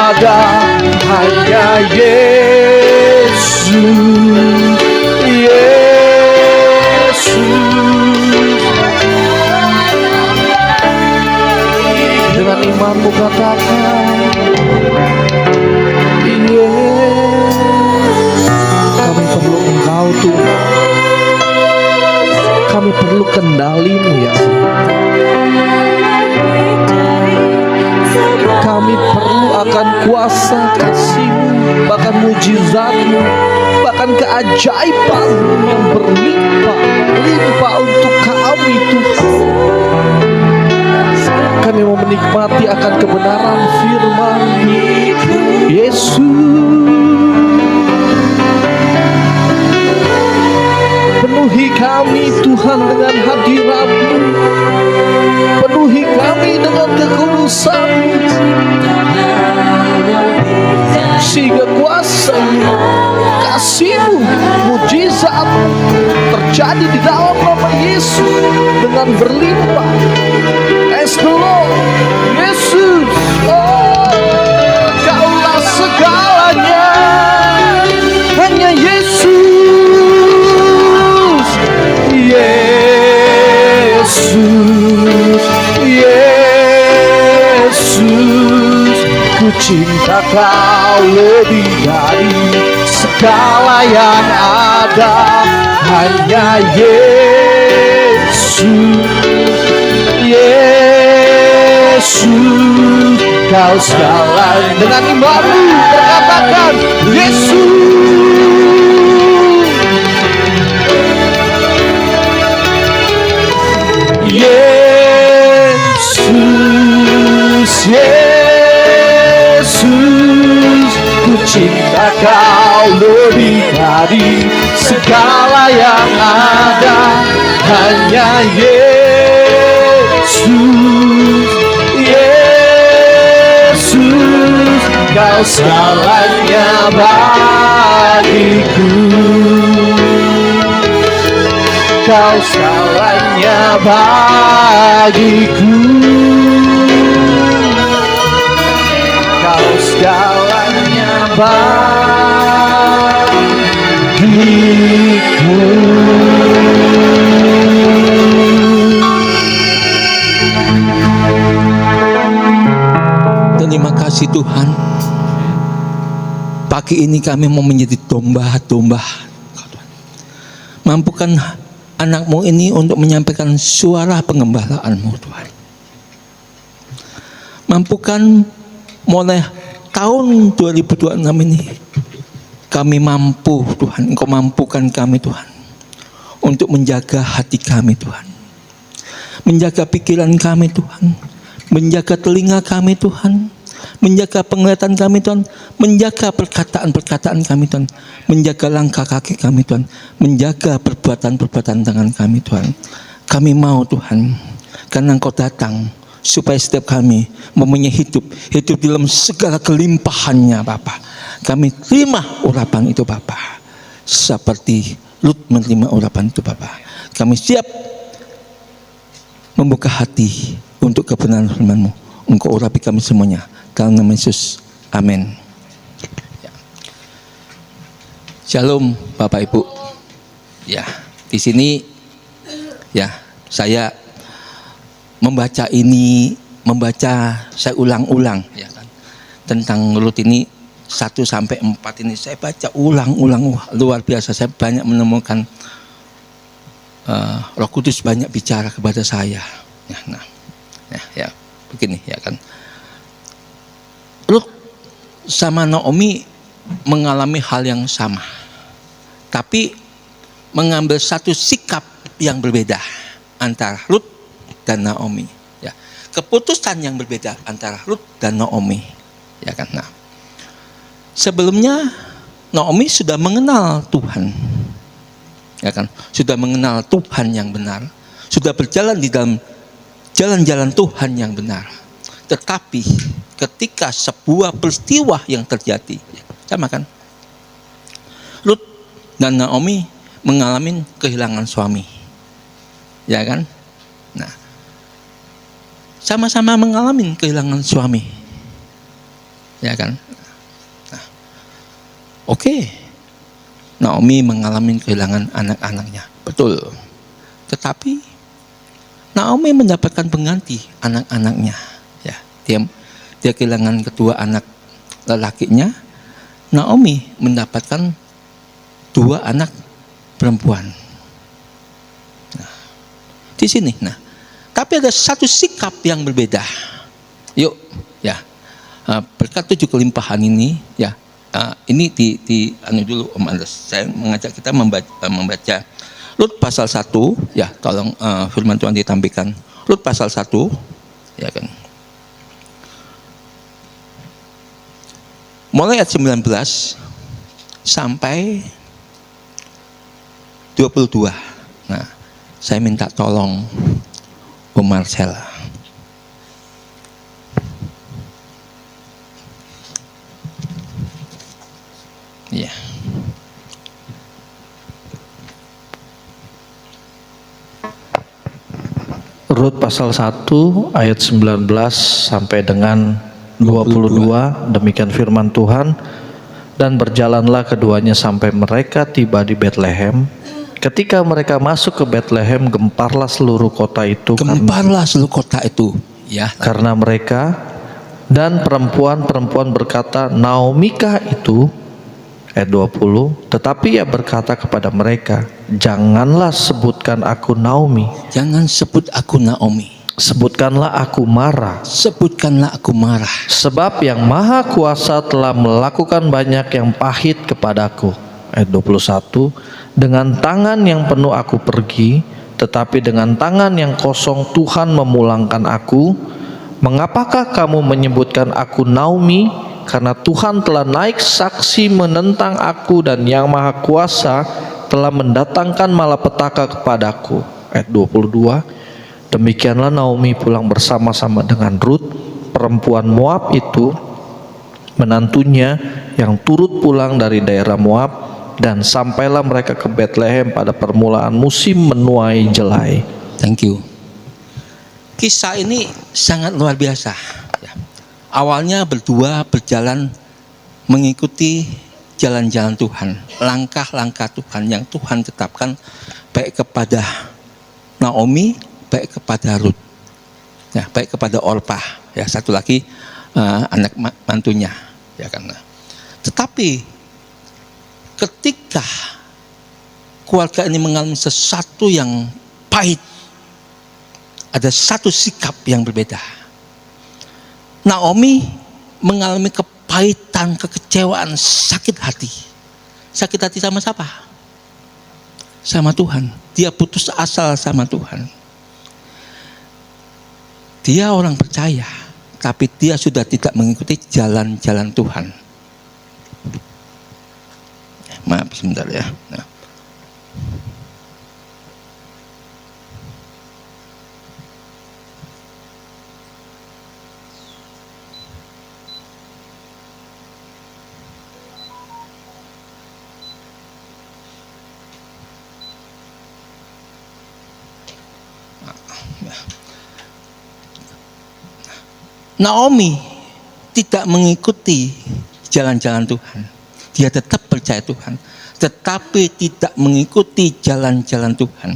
ada. Hanya Yesus, Yesus. Dengan imanmu katakan, kami perlu Engkau Tuhan. Kami perlu kendali-Mu ya Allah. Kami perlu akan kuasa kasih-Mu, bahkan mujizat-Mu, bahkan keajaiban-Mu yang berlimpah-limpah untuk kami Tuhan. Kami mau menikmati akan kebenaran firman-Mu, Yesus. Penuhi kami Tuhan dengan hadirat-Mu, penuhi kami dengan kekudusan-Mu, sehingga kuasa-Mu, kasih-Mu, mujizat-Mu terjadi di dalam nama Yesus dengan berlimpah. Praise the Lord, Yesus. Oh, Kaulah segalanya, hanya Yesus. Yesus, Yesus. Ku cinta Kau lebih dari segala yang ada. Hanya Yesus, Yesus. Kau segalanya. Dengan imanmu berkatakan, Yesus. Yesus, Yesus. Ku cinta Kau lebih dari segala yang ada. Hanya Yesus, Yesus. Kau segalanya bagiku. Kau segalanya bagiku. Kau segalanya bagiku.
Terima kasih Tuhan. Pagi ini kami mau menjadi domba-domba. Mampukan anak-Mu ini untuk menyampaikan suara pengembalaan-Mu Tuhan. Mampukan mulai tahun 2026 ini kami mampu Tuhan, Engkau mampukan kami Tuhan untuk menjaga hati kami Tuhan, menjaga pikiran kami Tuhan, menjaga telinga kami Tuhan, menjaga penglihatan kami Tuhan, menjaga perkataan-perkataan kami Tuhan, menjaga langkah kaki kami Tuhan, menjaga perbuatan-perbuatan tangan kami Tuhan. Kami mau Tuhan, karena Engkau datang supaya setiap kami mempunyai hidup dalam segala kelimpahannya Bapa. Kami terima urapan itu Bapa, seperti Lut menerima urapan itu Bapak. Kami siap membuka hati untuk kebenaran firman-Mu. Engkau urapi kami semuanya. Dalam nama Yesus. Amin. Ya. Shalom Bapak Ibu. Ya, di sini ya saya membaca saya ulang-ulang ya kan. Tentang Lut ini 1 sampai 4 ini saya baca ulang-ulang. Wah, luar biasa, saya banyak menemukan Roh Kudus banyak bicara kepada saya. Ya, begini ya kan. Lut sama Naomi mengalami hal yang sama, tapi mengambil satu sikap yang berbeda antara Lut dan Naomi. Ya, keputusan yang berbeda antara Lut dan Naomi. Ya kan. Nah, sebelumnya Naomi sudah mengenal Tuhan, ya kan, sudah mengenal Tuhan yang benar, sudah berjalan di dalam jalan-jalan Tuhan yang benar. Tetapi ketika sebuah peristiwa yang terjadi, sama kan, Lut dan Naomi mengalami kehilangan suami, ya kan. Nah, sama-sama mengalami kehilangan suami, ya kan. Oke, Naomi mengalami kehilangan anak-anaknya, betul. Tetapi Naomi mendapatkan pengganti anak-anaknya. Ya, dia kehilangan kedua anak lelakinya. Naomi mendapatkan 2 anak perempuan. Nah, di sini. Nah, tapi ada satu sikap yang berbeda. Yuk, ya, berkat 7 kelimpahan ini, ya. Ini di anu dulu Om Andres. Saya mengajak kita membaca Lut pasal 1, ya, tolong firman Tuhan ditampilkan. Lut pasal 1, ya kan. Mulai ayat 19 sampai 22. Nah, saya minta tolong Om Marcel. Ya.
Rut pasal 1 ayat 19 sampai dengan 22, demikian firman Tuhan. Dan berjalanlah keduanya sampai mereka tiba di Betlehem. Ketika mereka masuk ke Betlehem, gemparlah seluruh kota itu.
Gemparlah seluruh kota itu, ya.
Karena mereka dan perempuan-perempuan berkata, Naomikah itu? Ayat 20, tetapi ia berkata kepada mereka, janganlah sebutkan aku Naomi.
Jangan sebut aku Naomi.
Sebutkanlah aku Mara.
Sebutkanlah aku Mara.
Sebab yang Maha Kuasa telah melakukan banyak yang pahit kepadaku. Ayat 21, dengan tangan yang penuh aku pergi, tetapi dengan tangan yang kosong Tuhan memulangkan aku. Mengapakah kamu menyebutkan aku Naomi? Karena Tuhan telah naik saksi menentang aku dan yang Maha Kuasa telah mendatangkan malapetaka kepadaku. Ayat 22, demikianlah Naomi pulang bersama-sama dengan Rut, perempuan Moab itu, menantunya yang turut pulang dari daerah Moab, dan sampailah mereka ke Betlehem pada permulaan musim menuai jelai.
Thank you. Kisah ini sangat luar biasa. Awalnya berdua berjalan mengikuti jalan-jalan Tuhan, langkah-langkah Tuhan yang Tuhan tetapkan, baik kepada Naomi, baik kepada Rut, ya, baik kepada Orpah, ya, satu lagi anak mantunya, ya kan. Tetapi ketika keluarga ini mengalami sesuatu yang pahit, ada satu sikap yang berbeda. Naomi mengalami kepahitan, kekecewaan, sakit hati. Sakit hati sama siapa? Sama Tuhan. Dia putus asa sama Tuhan. Dia orang percaya, tapi dia sudah tidak mengikuti jalan-jalan Tuhan. Maaf sebentar ya. Nah. Naomi tidak mengikuti jalan-jalan Tuhan. Dia tetap percaya Tuhan, tetapi tidak mengikuti jalan-jalan Tuhan,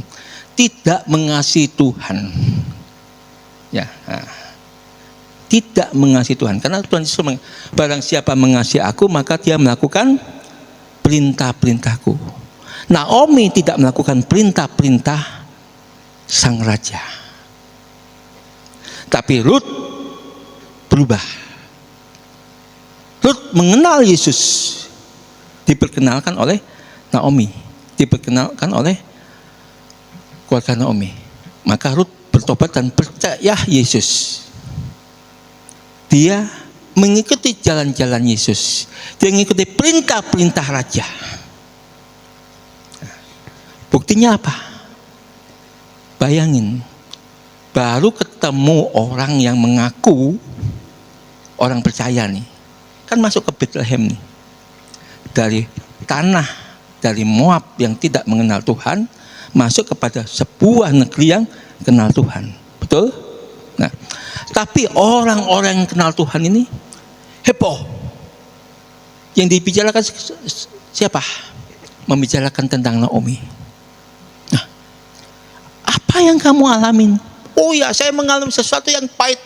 tidak mengasihi Tuhan. Ya, tidak mengasihi Tuhan. Karena Tuhan Yesus barang siapa mengasihi aku, maka dia melakukan perintah-perintahku. Naomi tidak melakukan perintah-perintah sang raja. Tapi Rut berubah. Rut mengenal Yesus, diperkenalkan oleh Naomi, diperkenalkan oleh keluarga Naomi. Maka Rut bertobat dan percaya Yesus. Dia mengikuti jalan-jalan Yesus. Dia mengikuti perintah-perintah raja. Buktinya apa? Bayangin, baru ketemu orang yang mengaku orang percaya nih, kan masuk ke Bethlehem nih, dari tanah dari Moab yang tidak mengenal Tuhan, masuk kepada sebuah negeri yang kenal Tuhan. Betul? Nah, tapi orang-orang yang kenal Tuhan ini heboh. Yang dibicarakan siapa? Membicarakan tentang Naomi. Nah, apa yang kamu alamin? Oh ya, saya mengalami sesuatu yang pahit.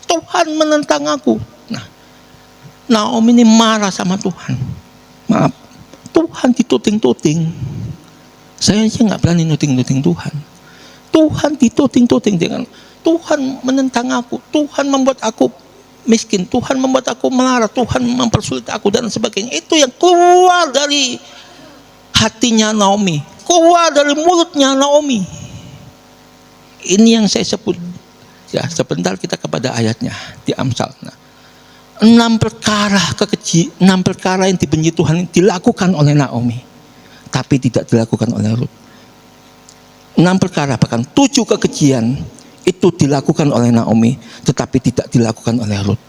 Tuhan menentang aku. Nah, Naomi ini marah sama Tuhan. Maaf, Tuhan dituting-tuting. Saya aja nggak berani nuting-nuting Tuhan. Tuhan dituting-tuting dengan Tuhan menentang aku. Tuhan membuat aku miskin. Tuhan membuat aku melarat. Tuhan mempersulit aku dan sebagainya. Itu yang keluar dari hatinya Naomi, keluar dari mulutnya Naomi. Ini yang saya sebut. Ya, sebentar kita kepada ayatnya di Amsal. Nah, 6 perkara yang dibenci Tuhan dilakukan oleh Naomi, tapi tidak dilakukan oleh Rut. 6 perkara, bahkan 7 kekejian itu dilakukan oleh Naomi, tetapi tidak dilakukan oleh Rut.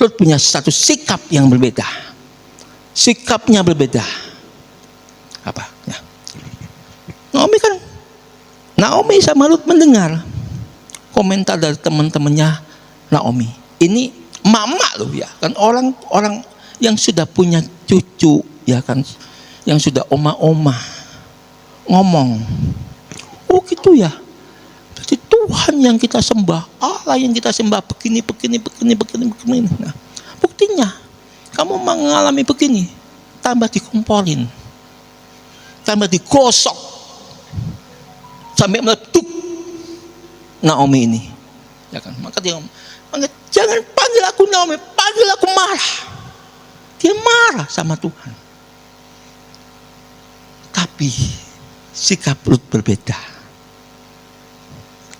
Rut punya satu sikap yang berbeda. Sikapnya berbeda. Apa? Ya. Naomi sama Rut mendengar komentar dari teman-temannya Naomi. Ini mama loh ya, kan orang yang sudah punya cucu ya kan, yang sudah oma-oma ngomong, oh gitu ya. Jadi Tuhan yang kita sembah, Allah yang kita sembah begini. Nah, buktinya kamu mengalami begini, tambah dikomporin, tambah digosok, sampai meletup Naomi ini, ya kan? Maka dia ngomong, jangan panggil aku Naomi, panggil aku marah. Dia marah sama Tuhan. Tapi sikap Rut berbeda.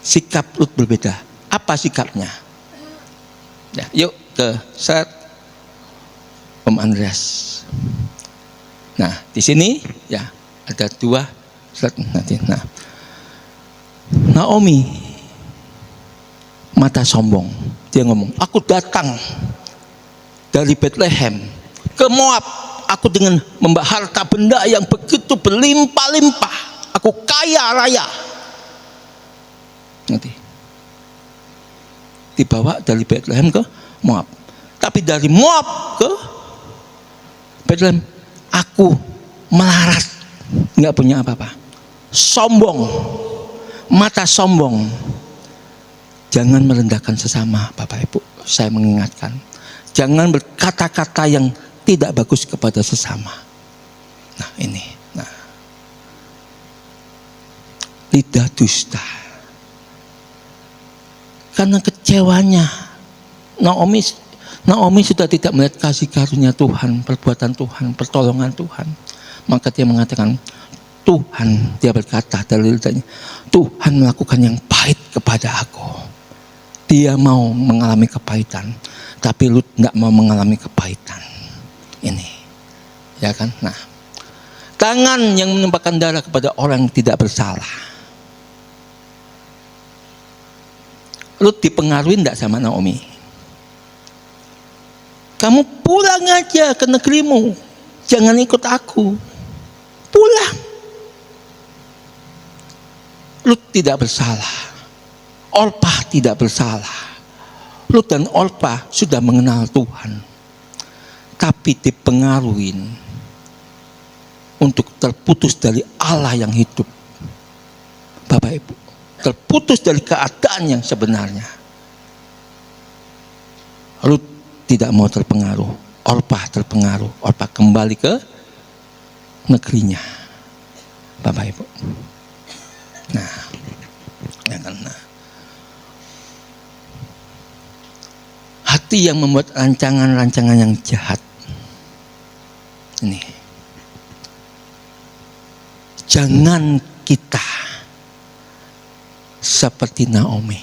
Sikap Rut berbeda. Apa sikapnya? Ya, yuk ke slide Om Andreas. Nah, di sini ya ada 2 slide nanti. Nah, Naomi mata sombong. Dia ngomong, aku datang dari Bethlehem ke Moab. Aku dengan membawa harta benda yang begitu berlimpah-limpah. Aku kaya raya. Nanti dibawa dari Bethlehem ke Moab. Tapi dari Moab ke Bethlehem, aku melarat, nggak punya apa-apa. Sombong, mata sombong. Jangan merendahkan sesama, Bapak Ibu. Saya mengingatkan, jangan berkata-kata yang tidak bagus kepada sesama. Nah ini, lidah dusta. Karena kecewanya, Naomi sudah tidak melihat kasih karunia Tuhan, perbuatan Tuhan, pertolongan Tuhan. Maka dia mengatakan, Tuhan, dia berkata dari lidahnya, Tuhan melakukan yang pahit kepada aku. Dia mau mengalami kepahitan, tapi Rut tidak mau mengalami kepahitan. Ini, ya kan? Nah, tangan yang menumpahkan darah kepada orang yang tidak bersalah. Rut dipengaruhi tidak sama Naomi? Kamu pulang aja ke negerimu, jangan ikut aku. Pulang. Rut tidak bersalah. Orpah tidak bersalah. Lut dan Orpah sudah mengenal Tuhan, tapi dipengaruhi untuk terputus dari Allah yang hidup. Bapak Ibu, terputus dari keadaan yang sebenarnya. Lut tidak mau terpengaruh, Orpah terpengaruh. Orpah kembali ke negerinya, Bapak Ibu. Nah, ya kan, hati yang membuat rancangan-rancangan yang jahat ini, jangan kita seperti Naomi.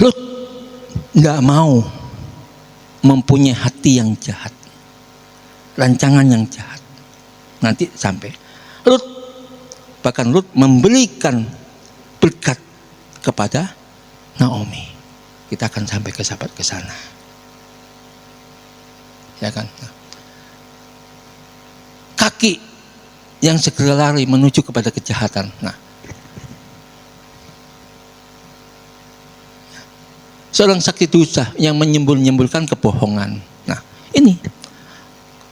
Lut nggak mau mempunyai hati yang jahat, rancangan yang jahat. Nanti sampai bahkan Lut memberikan berkat kepada Naomi. Kita akan sampai ke sana. Ya kan? Kaki yang segera lari menuju kepada kejahatan. Nah, seorang saksi dosa yang menyembul-nyembulkan kebohongan. Nah, ini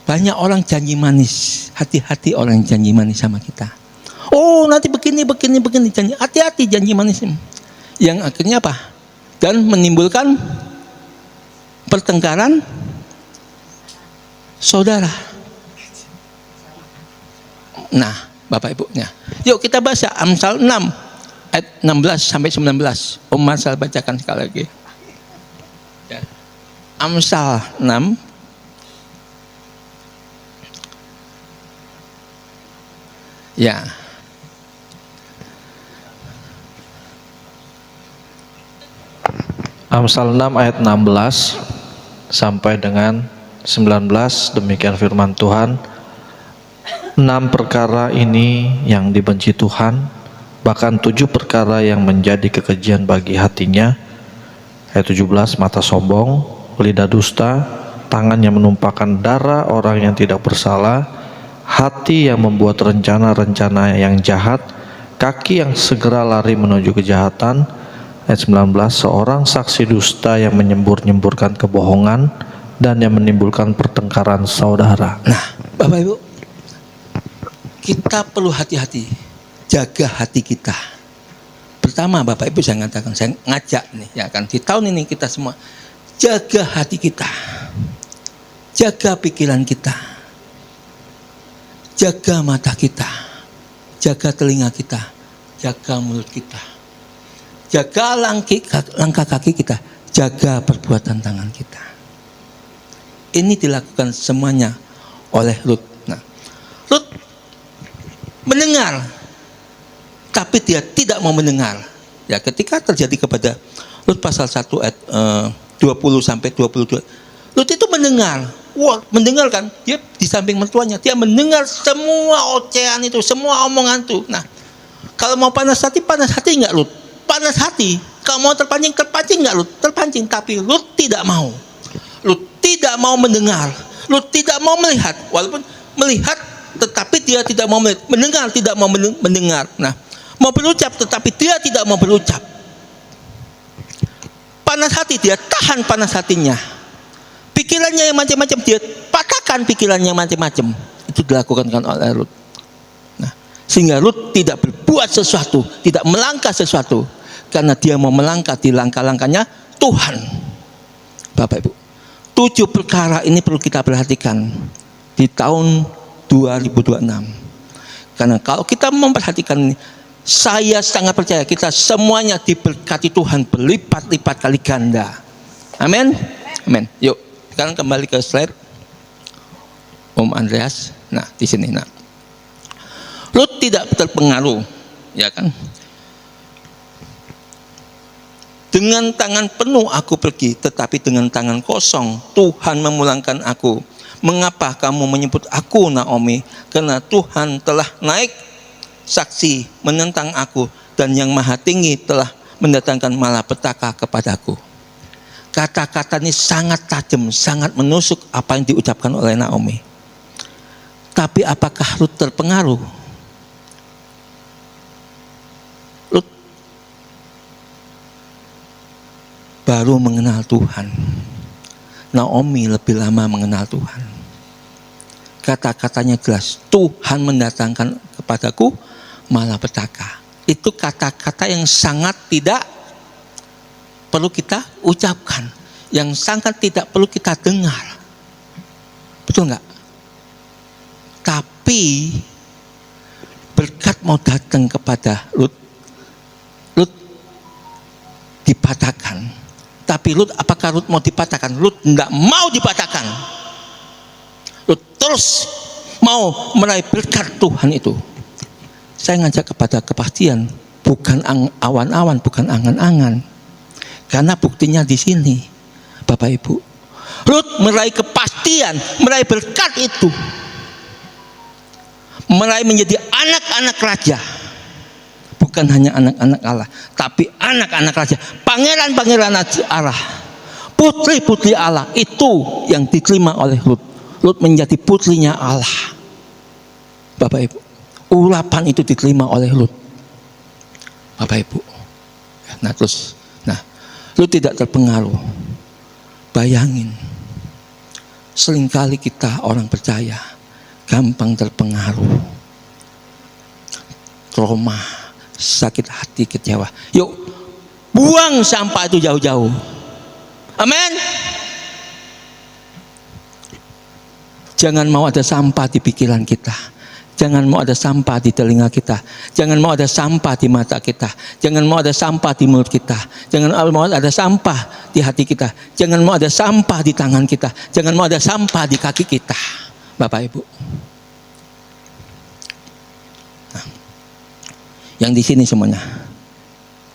banyak orang janji manis. Hati-hati orang yang janji manis sama kita. Oh, nanti begini janji. Hati-hati janji manis. Yang akhirnya apa? Dan menimbulkan pertengkaran saudara. Nah, Bapak Ibu, yuk kita baca Amsal 6 ayat 16 sampai 19. Om Marsal bacakan sekali lagi. Ya. Amsal 6 ya.
Amsal 6 ayat 16 sampai dengan 19, demikian firman Tuhan. 6 perkara ini yang dibenci Tuhan, bahkan 7 perkara yang menjadi kekejian bagi hatinya. Ayat 17, mata sombong, lidah dusta, tangan yang menumpahkan darah orang yang tidak bersalah, hati yang membuat rencana-rencana yang jahat, kaki yang segera lari menuju kejahatan. Ayat 19, seorang saksi dusta yang menyembur-nyemburkan kebohongan dan yang menimbulkan pertengkaran saudara.
Nah, Bapak Ibu, kita perlu hati-hati, jaga hati kita. Pertama, Bapak Ibu, saya ngajak nih, ya kan, di tahun ini kita semua jaga hati kita, jaga pikiran kita, jaga mata kita, jaga telinga kita, jaga mulut kita. Jaga langkah kaki kita, jaga perbuatan tangan kita. Ini dilakukan semuanya oleh Lut. Nah, Lut mendengar, tapi dia tidak mau mendengar. Ya, ketika terjadi kepada Lut pasal 1 ayat 20 sampai 22, Lut itu mendengar. Wah, mendengar kan? Dia di samping mertuanya, dia mendengar semua ocehan itu, semua omongan itu. Nah, kalau mau panas hati enggak Lut? Panas hati. Kalau mau terpancing enggak Lut? Terpancing. Tapi Lut tidak mau. Lut tidak mau mendengar. Lut tidak mau melihat. Walaupun melihat, tetapi dia tidak mau melihat. Mendengar, tidak mau mendengar. Nah, mau berucap, tetapi dia tidak mau berucap. Panas hati, dia tahan panas hatinya. Pikirannya yang macam-macam, dia patahkan pikirannya yang macam-macam. Itu dilakukan oleh Lut. Nah, sehingga Lut tidak berbuat sesuatu, tidak melangkah sesuatu, karena dia mau melangkah di langkah-langkahnya Tuhan. Bapak Ibu, 7 perkara ini perlu kita perhatikan di tahun 2026. Karena kalau kita memperhatikan ini, saya sangat percaya kita semuanya diberkati Tuhan berlipat-lipat kali ganda. Amin. Amin. Yuk, sekarang kembali ke slide Om Andreas. Nah, di sini. Nah, Lut tidak terpengaruh, ya kan? Dengan tangan penuh aku pergi, tetapi dengan tangan kosong Tuhan memulangkan aku. Mengapa kamu menyebut aku Naomi? Karena Tuhan telah naik saksi menentang aku, dan yang maha tinggi telah mendatangkan malapetaka kepadaku. Kata-kata ini sangat tajam, sangat menusuk apa yang diucapkan oleh Naomi. Tapi apakah Lut terpengaruh? baru mengenal Tuhan. Naomi lebih lama mengenal Tuhan. Kata-katanya jelas, Tuhan mendatangkan kepadaku malapetaka. Itu kata-kata yang sangat tidak perlu kita ucapkan, yang sangat tidak perlu kita dengar. Betul nggak? Tapi berkat mau datang kepada Lut. Lut dipatahkan. Tapi Lut, apakah Lut mau dipatahkan? Lut tidak mau dipatahkan. Lut terus mau meraih berkat Tuhan itu. Saya ngajak kepada kepastian, bukan awan-awan, bukan angan-angan. Karena buktinya di sini, Bapak Ibu. Lut meraih kepastian, meraih berkat itu. Meraih menjadi anak-anak raja. Bukan hanya anak-anak Allah, tapi anak-anak raja, pangeran-pangeran Allah, putri-putri Allah. Itu yang diterima oleh Lut. Lut menjadi putrinya Allah. Bapak Ibu, urapan itu diterima oleh Lut. Bapak Ibu. Nah terus, Lut tidak terpengaruh. Bayangin, seringkali kita orang percaya gampang terpengaruh, trauma, sakit hati, kecewa. Yuk, buang sampah itu jauh-jauh. Amin. Jangan mau ada sampah di pikiran kita. Jangan mau ada sampah di telinga kita. Jangan mau ada sampah di mata kita. Jangan mau ada sampah di mulut kita. Jangan mau ada sampah di hati kita. Jangan mau ada sampah di tangan kita. Jangan mau ada sampah di kaki kita. Bapak Ibu. Nah, yang di sini semuanya,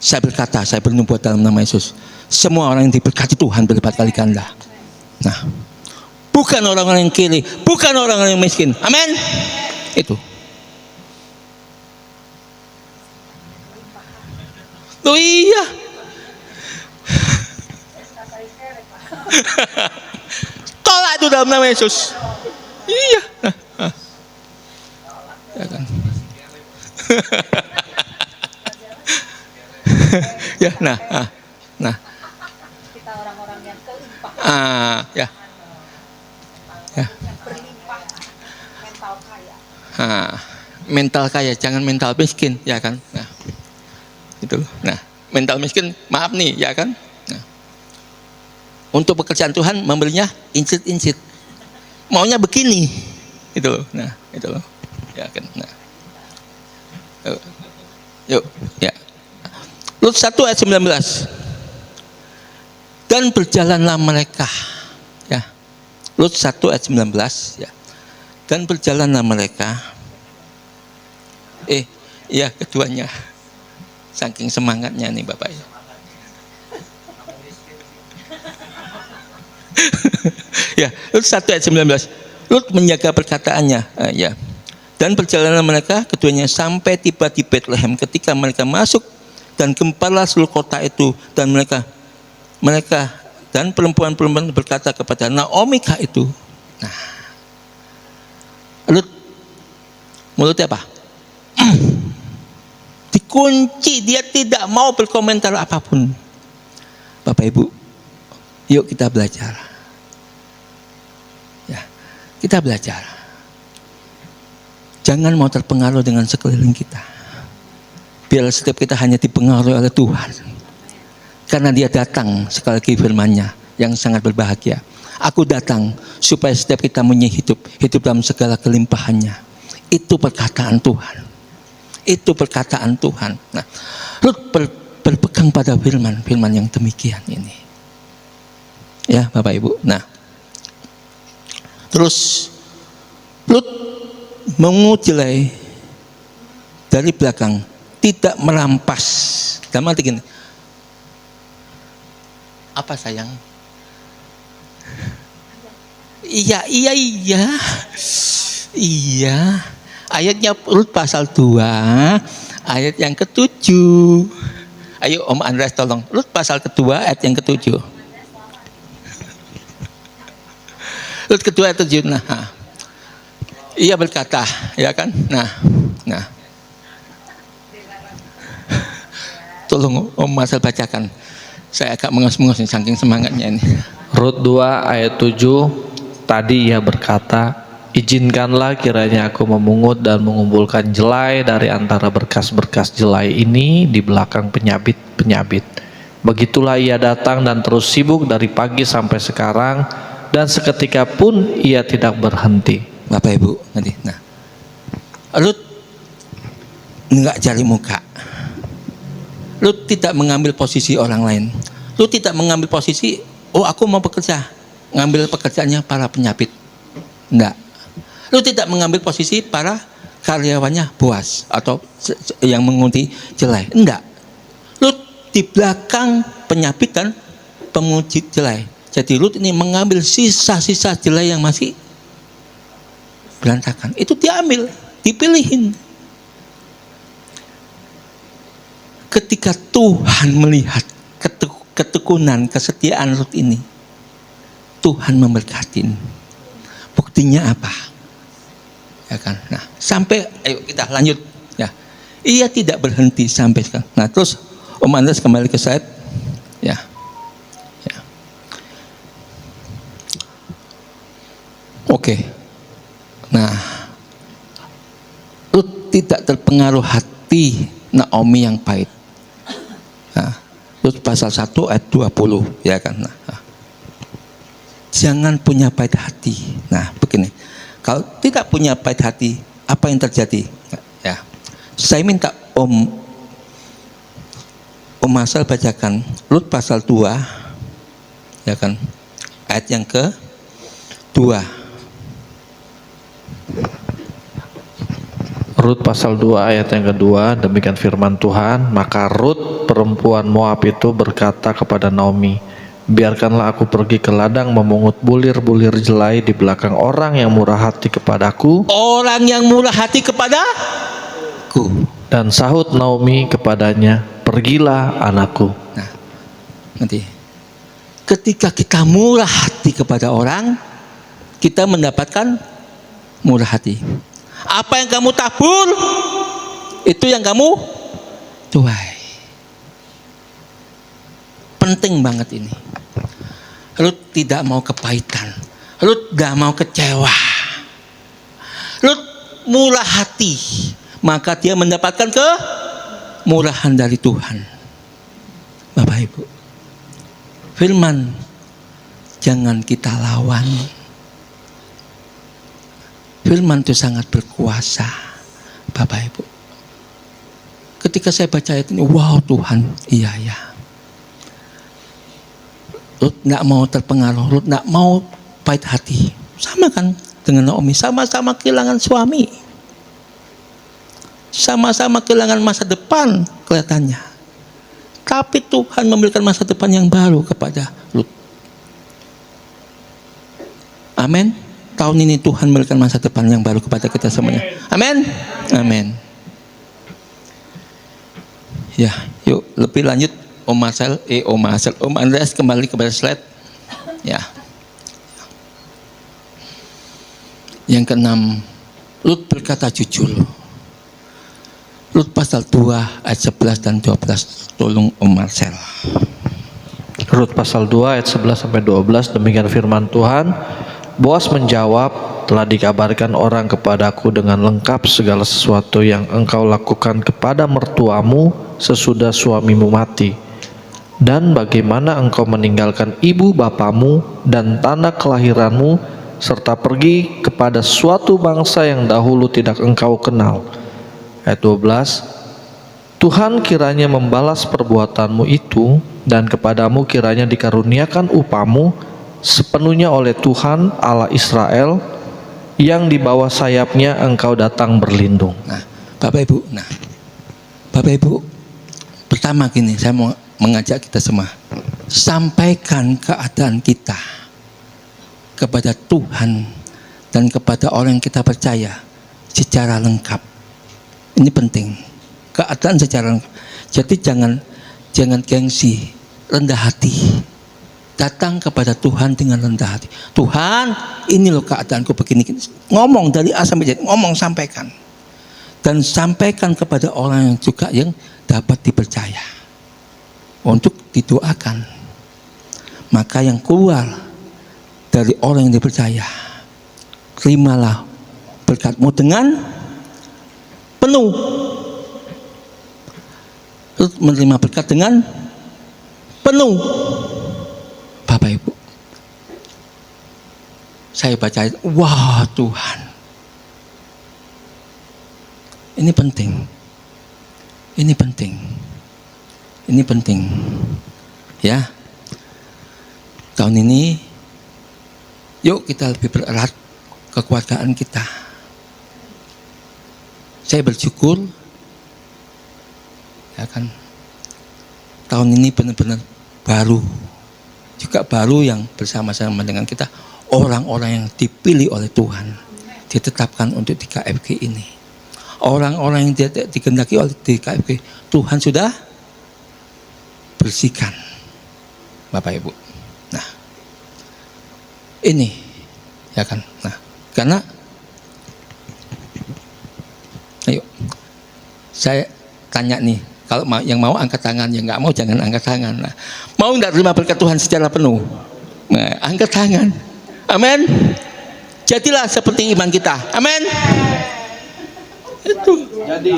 saya berkata, saya bernubuat dalam nama Yesus, semua orang yang diberkati Tuhan berlipat kali ganda. Nah, bukan orang-orang yang kiri, bukan orang-orang yang miskin. Amin. Itu. Oh iya. Tolak itu dalam nama Yesus. Iya. Ya kan. Ya, nah.
Kita orang-orang yang kelimpah,
Ya. Ya.
berlimpah, mental kaya.
Mental kaya, jangan mental miskin, ya kan? Nah, itu. Nah, mental miskin, maaf nih, ya kan? Nah, untuk pekerjaan Tuhan membelinya incit-incit, maunya begini, itu loh. Nah, itu loh, ya kan? Nah, yuk, ya. Lut 1 ayat 19. Dan berjalanlah mereka, ya. Lut 1 ayat 19, ya. Dan berjalanlah mereka. Iya keduanya. Saking semangatnya nih Bapak ya. Ya, Lut 1 ayat 19. Lut menjaga perkataannya, ya. Dan berjalanlah mereka keduanya sampai tiba di Bethlehem. Ketika mereka masuk dan gemparlah seluruh kota itu, dan mereka dan perempuan-perempuan berkata kepada Naomi kah itu. Nah, Lut mulutnya apa? Dikunci, dia tidak mau berkomentar apapun. Bapak Ibu, yuk kita belajar. Ya, kita belajar. Jangan mau terpengaruh dengan sekeliling kita. Biar setiap kita hanya dipengaruhi oleh Tuhan. Karena dia datang sekali lagi firman-Nya yang sangat berbahagia. Aku datang supaya setiap kita punya hidup dalam segala kelimpahannya. Itu perkataan Tuhan. Itu perkataan Tuhan. Nah, Lut berpegang pada firman yang demikian ini. Ya, Bapak Ibu. Nah, terus Lut mengucilai dari belakang, tidak merampas. Dalam arti gini, apa sayang? Iya. Ayatnya Lut pasal 2, ayat yang ke-7. Ayo Om Andreas tolong. Lut pasal kedua ayat yang ke-7. Lut kedua ayat 7. Nah, ia berkata, ya kan? Nah. Tolong Om Marcel bacakan. Saya agak mengus-mengus nih, saking semangatnya ini.
Rut 2 ayat 7, tadi ia berkata, izinkanlah kiranya aku memungut dan mengumpulkan jelai dari antara berkas-berkas jelai ini di belakang penyabit-penyabit. Begitulah ia datang dan terus sibuk dari pagi sampai sekarang, dan seketika pun ia tidak berhenti.
Bapak Ibu, nanti. Nah, Lut nggak cari muka. Lut tidak mengambil posisi orang lain. Lut tidak mengambil posisi, oh aku mau bekerja, ngambil pekerjaannya para penyabit. Enggak. Lut tidak mengambil posisi para karyawannya Boas atau yang mengundi jelai. Enggak. Lut di belakang penyabit dan penguji jelai. Jadi Lut ini mengambil sisa-sisa jelai yang masih berantakan. Itu diambil, dipilihin. Ketika Tuhan melihat ketekunan, kesetiaan Lut ini, Tuhan memberkatin. Buktinya apa? Ya kan? Nah, sampai, ayo kita lanjut. Ya, ia tidak berhenti sampai sekarang. Nah, terus Om Andres kembali ke slide. Ya, ya. Oke. Nah, Lut tidak terpengaruh hati Naomi yang pahit. Nah, Lut pasal 1 ayat 20, ya kan. Nah, jangan punya pahit hati. Nah, begini. Kalau tidak punya pahit hati, apa yang terjadi? Ya, saya minta Om Marcel bacakan Lut pasal 2, ya kan, ayat yang ke-2.
Rut pasal 2 ayat yang kedua, demikian firman Tuhan. Maka Rut perempuan Moab itu berkata kepada Naomi, biarkanlah aku pergi ke ladang memungut bulir-bulir jelai di belakang orang yang murah hati kepadaku.
Orang yang murah hati kepadaku.
Dan sahut Naomi kepadanya, pergilah anakku.
Nah, nanti ketika kita murah hati kepada orang, kita mendapatkan murah hati. Apa yang kamu tabur, itu yang kamu tuai. Penting banget ini. Lut tidak mau kepahitan. Lut tidak mau kecewa. Lut murah hati, maka dia mendapatkan kemurahan dari Tuhan. Bapak Ibu, firman jangan kita lawan. Firman itu sangat berkuasa, Bapak Ibu. Ketika saya baca ayat ini, wow Tuhan, iya ya. Lut nggak mau terpengaruh, Lut nggak mau pahit hati. Sama kan dengan Naomi, sama-sama kehilangan suami, sama-sama kehilangan masa depan kelihatannya. Tapi Tuhan memberikan masa depan yang baru kepada Lut. Amin. Tahun ini Tuhan memberikan masa depan yang baru kepada kita semuanya. Amin. Amin. Ya, yuk lebih lanjut. Om Andreas kembali kepada slide. Ya. Yang keenam, Lut berkata jujur. Lut pasal 2 ayat 11 dan 12. Tolong Om Marcel.
Rut pasal 2 ayat 11 sampai 12, demikian firman Tuhan. Boas menjawab, telah dikabarkan orang kepadaku dengan lengkap segala sesuatu yang engkau lakukan kepada mertuamu sesudah suamimu mati, dan bagaimana engkau meninggalkan ibu bapamu dan tanah kelahiranmu, serta pergi kepada suatu bangsa yang dahulu tidak engkau kenal. Ayat 12, Tuhan kiranya membalas perbuatanmu itu, dan kepadamu kiranya dikaruniakan upamu sepenuhnya oleh Tuhan Allah Israel, yang di bawah sayapnya engkau datang berlindung.
Nah, Bapak Ibu, pertama gini, saya mau mengajak kita semua, sampaikan keadaan kita kepada Tuhan dan kepada orang yang kita percaya secara lengkap. Ini penting, keadaan secara lengkap. Jadi jangan gengsi, rendah hati. Datang kepada Tuhan dengan rendah hati. Tuhan, ini loh keadaanku begini. Ngomong dari A sampai Z, ngomong, sampaikan. Dan sampaikan kepada orang yang juga yang dapat dipercaya. Untuk didoakan, maka yang keluar dari orang yang dipercaya, terimalah berkatmu dengan penuh. Rut menerima berkat dengan penuh. Bapak Ibu, saya baca, wah Tuhan, ini penting, ini penting, ini penting, ya. Tahun ini, yuk kita lebih bererat kekeluargaan kita. Saya bersyukur, ya kan, tahun ini benar-benar baru, juga baru yang bersama-sama dengan kita, orang-orang yang dipilih oleh Tuhan, ditetapkan untuk di KFG ini. Orang-orang yang dikehendaki oleh di KFG, Tuhan sudah bersihkan, Bapak Ibu. Nah, ini, ya kan. Nah, karena, ayo, saya tanya nih, kalau yang mau angkat tangan, yang nggak mau jangan angkat tangan. Nah, mau nggak terima berkat Tuhan secara penuh? Nah, angkat tangan. Amin. Jadilah seperti iman kita. Amin. Itu. Jadi.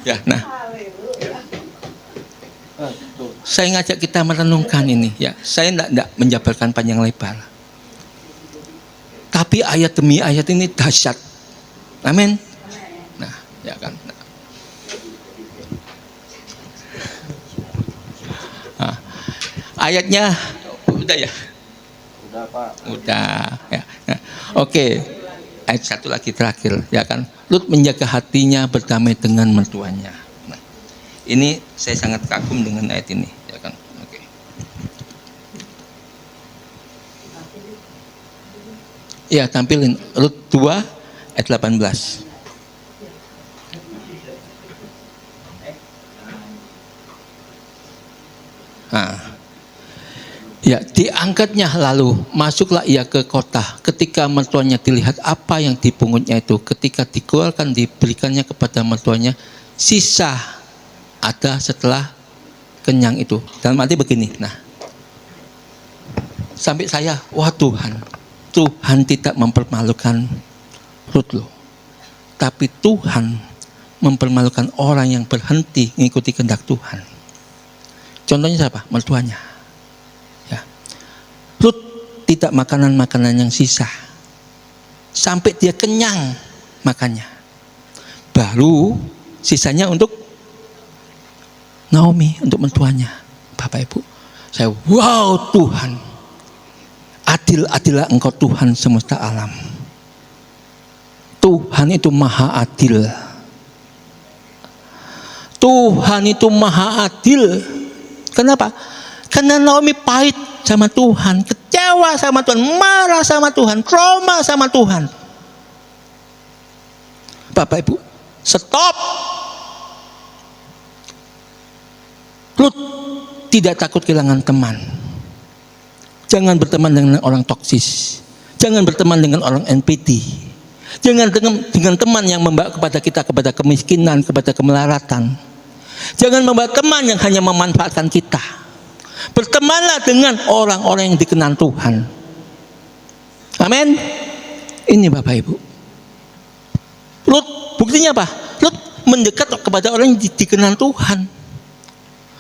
Ya, nah. Saya ngajak kita merenungkan ini, ya. Saya enggak menjabarkan panjang lebar. Tapi ayat demi ayat ini dahsyat. Amin. Nah, ya kan. Nah, ayatnya udah ya? Udah, Pak. Udah, ya. Nah, oke. Ayat satu lagi terakhir, ya kan. Lut menjaga hatinya berdamai dengan mertuanya. Nah, ini saya sangat kagum dengan ayat ini, ya kan. Oke. Ya, tampilin Lut 2 ayat 18. Nah, ya, diangkatnya lalu masuklah ia ke kota. Ketika mertuanya dilihat apa yang dipungutnya itu, ketika dikeluarkan diberikannya kepada mertuanya, sisa ada setelah kenyang itu. Dalam arti begini, nah, sampai saya, wah Tuhan tidak mempermalukan Rut loh, tapi Tuhan mempermalukan orang yang berhenti mengikuti kehendak Tuhan. Contohnya siapa? Mertuanya. Ya. Rut tidak makanan-makanan yang sisa sampai dia kenyang makannya. Baru sisanya untuk Naomi, untuk mertuanya. Bapak Ibu, saya wow Tuhan, adil-adillah Engkau Tuhan semesta alam. Tuhan itu maha adil. Tuhan itu maha adil. Kenapa? Karena Naomi pahit sama Tuhan, kecewa sama Tuhan, marah sama Tuhan, trauma sama Tuhan. Bapak Ibu, stop. Lut tidak takut kehilangan teman. Jangan berteman dengan orang toksis. Jangan berteman dengan orang NPT. Jangan dengan teman yang membawa kepada kita kepada kemiskinan, kepada kemelaratan. Jangan membawa teman yang hanya memanfaatkan kita. Bertemanlah dengan orang-orang yang dikenal Tuhan. Amin. Ini Bapak Ibu. Lut buktinya apa? Lut mendekat kepada orang yang dikenal Tuhan.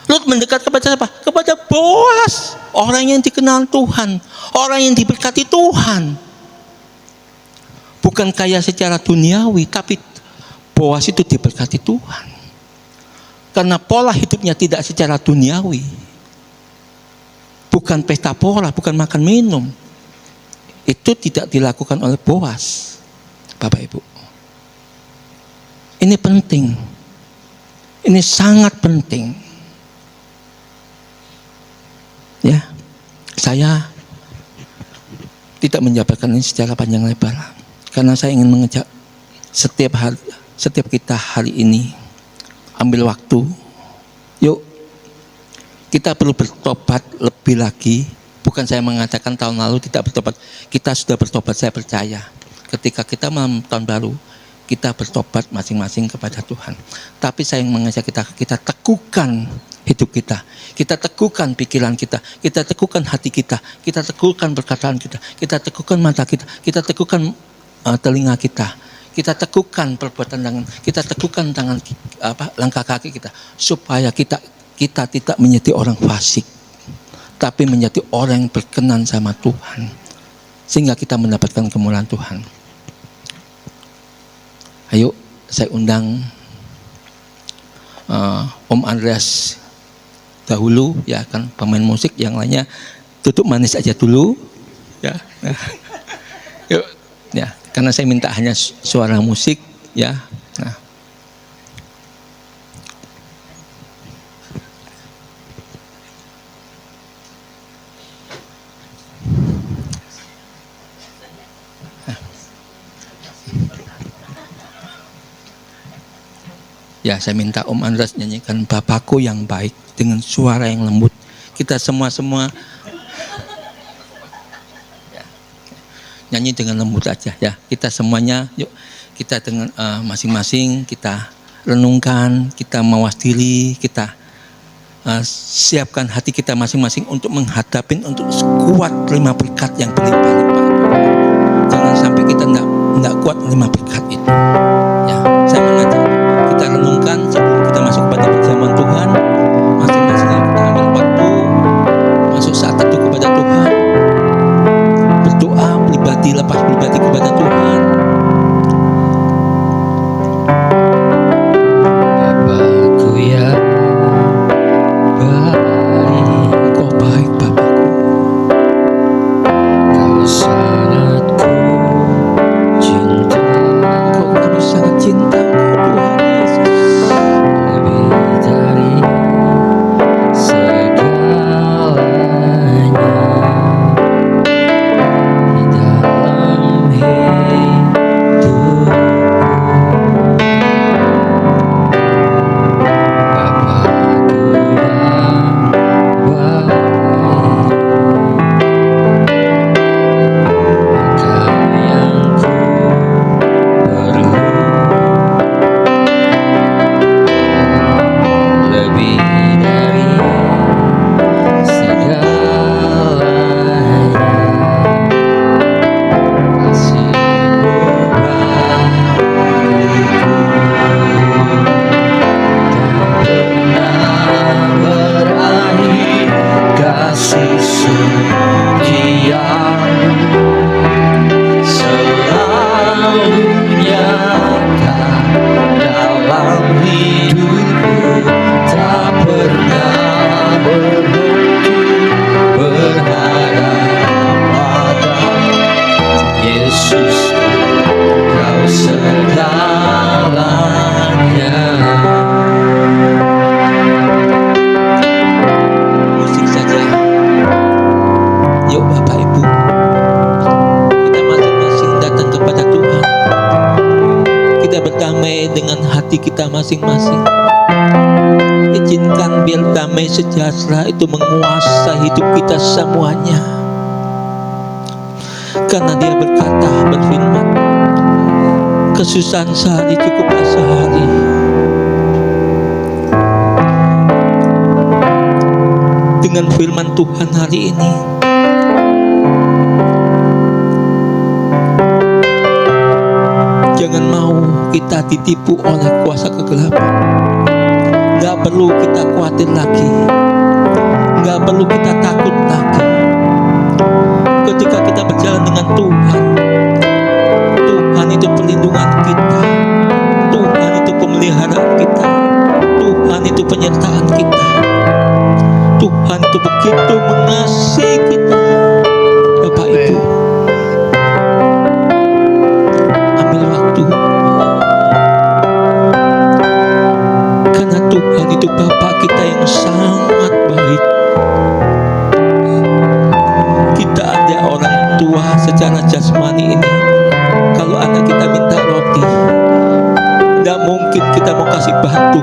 Lut mendekat kepada siapa? Kepada Boas, orang yang dikenal Tuhan, orang yang diberkati Tuhan. Bukan kaya secara duniawi, tapi Boas itu diberkati Tuhan. Karena pola hidupnya tidak secara duniawi. Bukan pesta pora, bukan makan minum. Itu tidak dilakukan oleh Boas. Bapak Ibu. Ini penting. Ini sangat penting. Ya, saya tidak menjabarkan ini secara panjang lebar, karena saya ingin mengejak setiap kita hari ini ambil waktu. Yuk, kita perlu bertobat lebih lagi. Bukan saya mengatakan tahun lalu tidak bertobat. Kita sudah bertobat, saya percaya. Ketika kita malam tahun baru, kita bertobat masing-masing kepada Tuhan. Tapi saya yang mengajak kita teguhkan hidup kita. Kita teguhkan pikiran kita. Kita teguhkan hati kita. Kita teguhkan perkataan kita. Kita teguhkan mata kita. Kita teguhkan telinga kita. Kita teguhkan perbuatan tangan. Kita teguhkan langkah kaki kita. Supaya kita tidak menjadi orang fasik. Tapi menjadi orang yang berkenan sama Tuhan. Sehingga kita mendapatkan kemuliaan Tuhan. Ayo saya undang Om Andreas dahulu, ya kan, pemain musik, yang lainnya tutup manis aja dulu, ya. Yuk, ya, karena saya minta hanya suara musik, ya. Nah. Ya, saya minta Om Andreas nyanyikan Bapakku yang baik dengan suara yang lembut. Kita semua ya, nyanyi dengan lembut aja, ya. Kita semuanya, yuk kita dengan masing-masing kita renungkan, kita mawas diri, kita siapkan hati kita masing-masing untuk menghadapi, untuk kuat 5 berkat yang berlimpah-limpah. Jangan sampai kita enggak kuat 5 berkat itu. Ya, saya mengajak kita renungkan sebelum kita masuk kepada perjamuan Tuhan. Masing-masing kita ambil waktu masuk saat teduh kepada Tuhan, berdoa pribadi, lepas pribadi kepada Tuhan.
Bapakku yang baik,
Kau baik Bapakku,
Kau sangat ku cinta,
Kami sangat cinta Engkau Tuhan Yesus.
lebih dari segalanya di dalam hidupku. Bapakku yang baik, Engkau yang ku perlu, lebih dari segalanya. Kasih-Mu tak pernah berakhir, kasih setia-Mu selalu nyata dalam hidupku, tak pernah berhenti berharap pada Yesus, Kau segalanya.
Musik saja. Yuk Bapak Ibu, kita masing-masing datang kepada Tuhan. Kita berdamai dengan hati kita masing-masing. Izinkan biar damai sejahtera itu menguasai hidup kita semuanya. Karena Dia berfirman, kesusahan sehari cukuplah sehari. Dengan firman Tuhan hari ini, jangan mau kita ditipu oleh kuasa kegelapan. Gak perlu kita khawatir lagi, gak perlu kita takut lagi. Ketika kita berjalan dengan Tuhan, Tuhan itu perlindungan kita, Tuhan itu pemeliharaan kita, Tuhan itu penyertaan kita, Tuhan itu begitu mengasihi kita. Bapak Ibu, ambil waktu, karena Tuhan itu Bapa kita yang sangat baik. Kita ada orang tua secara jasmani ini, kalau anak kita minta roti, tidak mungkin kita mau kasih batu.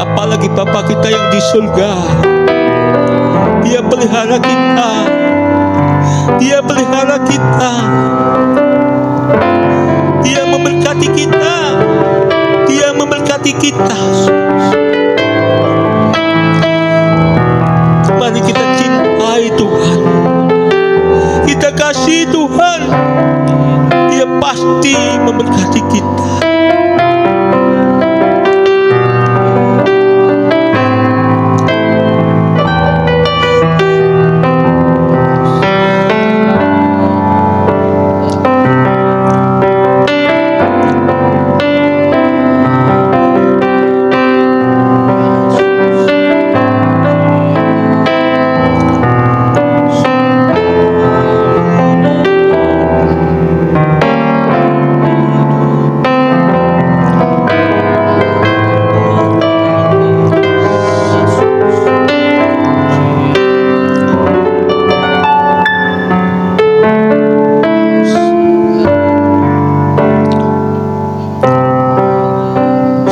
Apalagi Bapa kita yang di surga, Dia pelihara kita, Dia pelihara kita. pasti memberkati kita.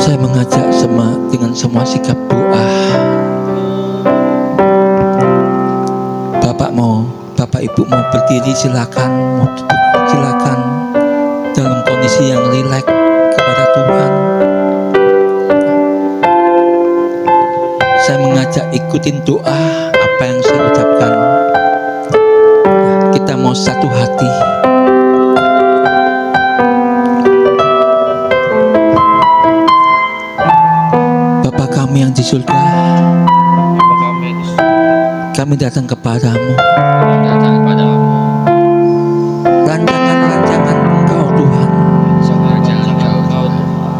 Saya mengajak dengan semua sikap doa. Bapak Ibu mau berdiri silakan, mau duduk silakan, dalam kondisi yang rileks kepada Tuhan. Saya mengajak ikutin doa apa yang saya ucapkan. Kita mau satu hati. Bapa kami yang di surga, kami datang kepadamu. Rancangan-rancangan Engkau Tuhan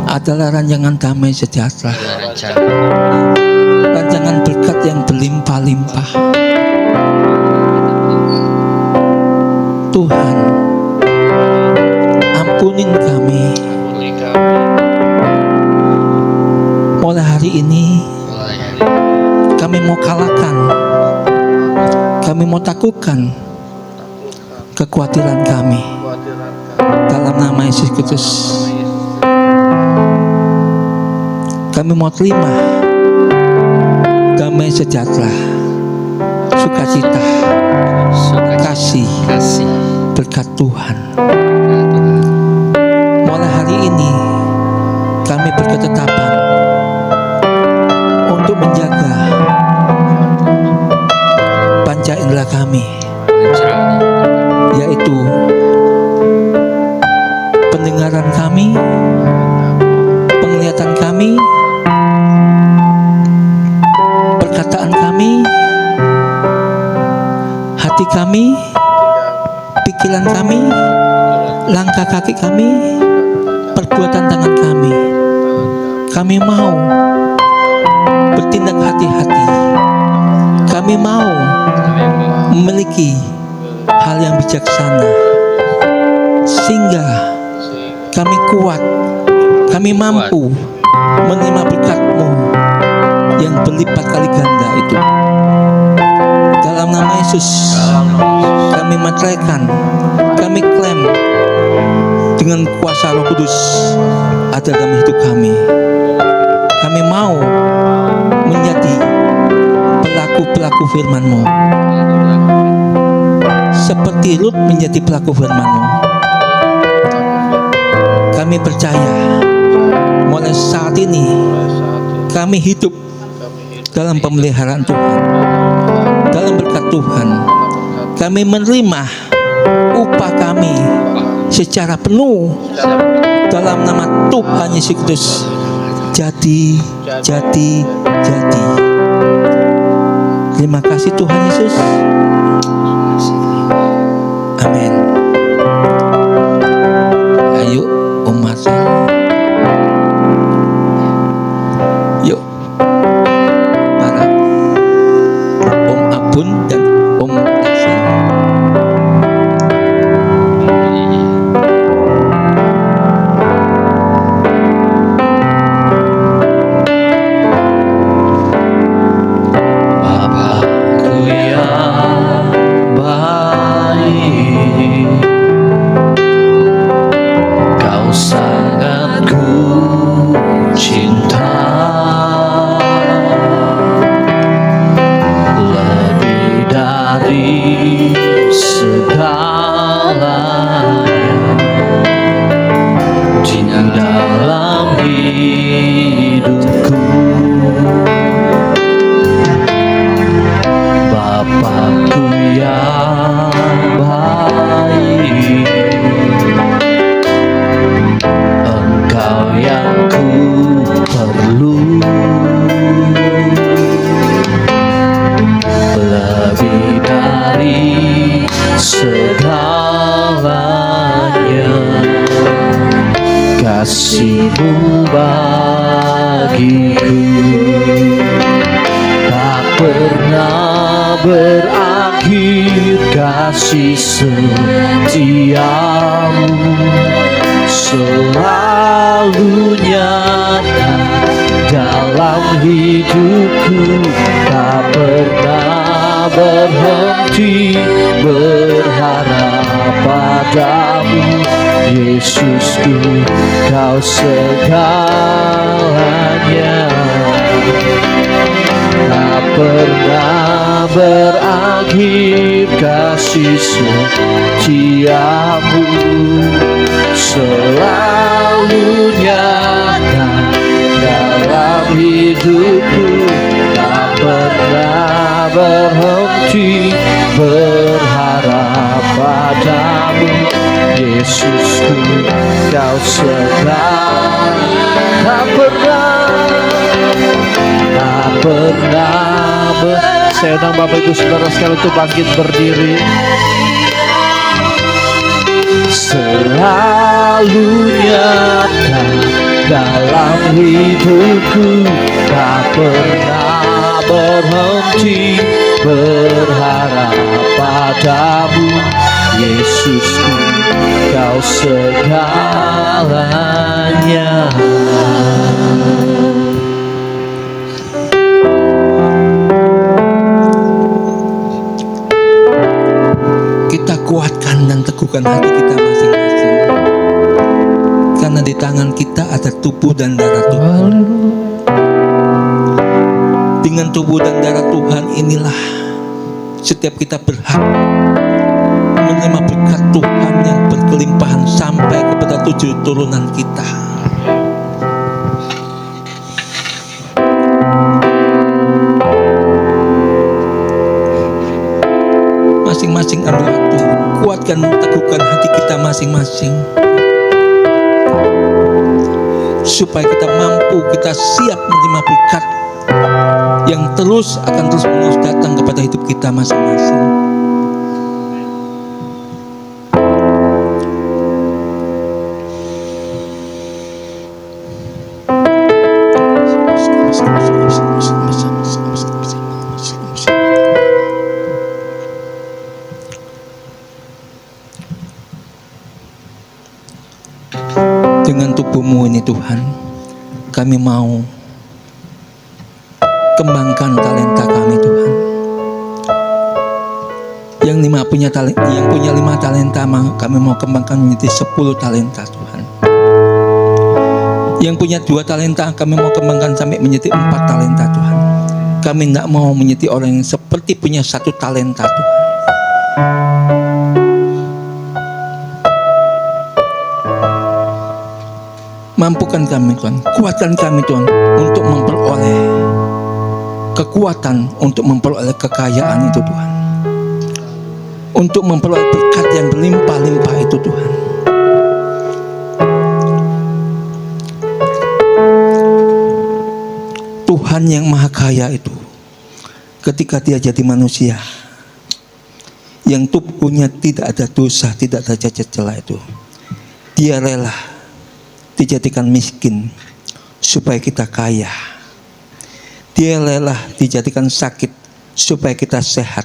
adalah rancangan damai sejahtera, rancangan berkat yang berlimpah-limpah. Tuhan, ampunin kami. Mulai hari ini kami mau kalahkan, kami mau taklukkan kekhawatiran kami dalam nama Yesus Kristus. Kami mau terima damai sejahtera, sukacita, kasih, berkat Tuhan. Mulai hari ini kami berketetapan untuk menjaga panca indera kami, yaitu pendengaran kami, penglihatan kami, perkataan kami, hati kami, pikiran kami, langkah kaki kami, perbuatan tangan kami. Kami mau bertindak hati-hati. Kami mau memiliki hal yang bijaksana, sehingga kami kuat, kami mampu menerima berkat-Mu yang berlipat kali ganda itu. Dalam nama Yesus, kami meteraikan, kami klaim dengan kuasa Roh Kudus ada dalam hidup kami. Kami mau menjadi pelaku-pelaku firman-Mu, seperti Lut menjadi pelaku firman-Mu. Kami percaya mulai saat ini kami hidup dalam pemeliharaan Tuhan, dalam berkat Tuhan. Kami menerima upah kami secara penuh dalam nama Tuhan Yesus Kristus. Jadi. Terima kasih Tuhan Yesus. Amin. Ayo umat saya. Yuk para Om Abun dan Om Lesi.
Bapakku yang baik, kasih-Mu bagiku tak pernah berakhir, kasih setiamu selalu nyata dalam hidupku, tak pernah berhenti berharap padamu. Yesusku, Kau segalanya, tak pernah berakhir, kasih setiamu selalu nyata dalam hidupku, tak pernah berhenti berharap padamu. Yesusku, Kau segalanya, tak pernah Saya undang Bapak Ibu Saudara sekalian untuk bangkit berdiri. Selalu nyata dalam hidupku, tak pernah berhenti berharap padamu. Yesusku, Kau segalanya.
Kita kuatkan dan teguhkan hati kita masing-masing, karena di tangan kita ada tubuh dan darah Tuhan. Dengan tubuh dan darah Tuhan inilah setiap kita berhak menerima berkat Tuhan yang berkelimpahan sampai kepada 7 turunan kita. Masing-masing ambil waktu, kuatkan, teguhkan hati kita masing-masing, supaya kita mampu, kita siap menerima berkat yang akan terus menerus datang kepada hidup kita masing-masing. Dengan tubuh-Mu ini Tuhan, kami mau kembangkan talenta kami Tuhan. Yang punya 5 talenta, kami mau kembangkan menjadi 10 talenta Tuhan. Yang punya 2 talenta, kami mau kembangkan sampai menjadi 4 talenta Tuhan. Kami tidak mau menjadi orang yang seperti punya 1 talenta Tuhan. Mampukan kami Tuhan, kuatkan kami Tuhan untuk memperoleh kekuatan, untuk memperoleh kekayaan itu Tuhan, untuk memperoleh berkat yang berlimpah-limpah itu Tuhan. Tuhan yang maha kaya itu, ketika Dia jadi manusia yang tubuhnya tidak ada dosa, tidak ada cacat celah itu, Dia rela dijadikan miskin supaya kita kaya. Dia rela dijadikan sakit supaya kita sehat.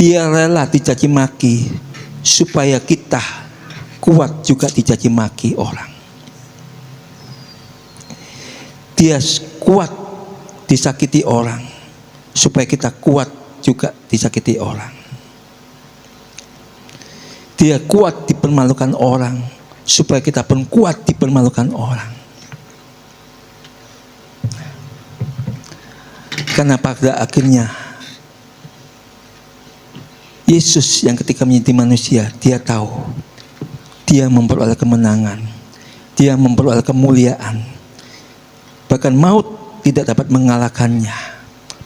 Dia rela dicaci maki supaya kita kuat juga dicaci maki orang. Dia kuat disakiti orang supaya kita kuat juga disakiti orang. Dia kuat dipermalukan orang supaya kita pun kuat dipermalukan orang. Karena pada akhirnya Yesus yang ketika menjadi manusia, Dia tahu Dia memperoleh kemenangan, Dia memperoleh kemuliaan, bahkan maut tidak dapat mengalahkannya.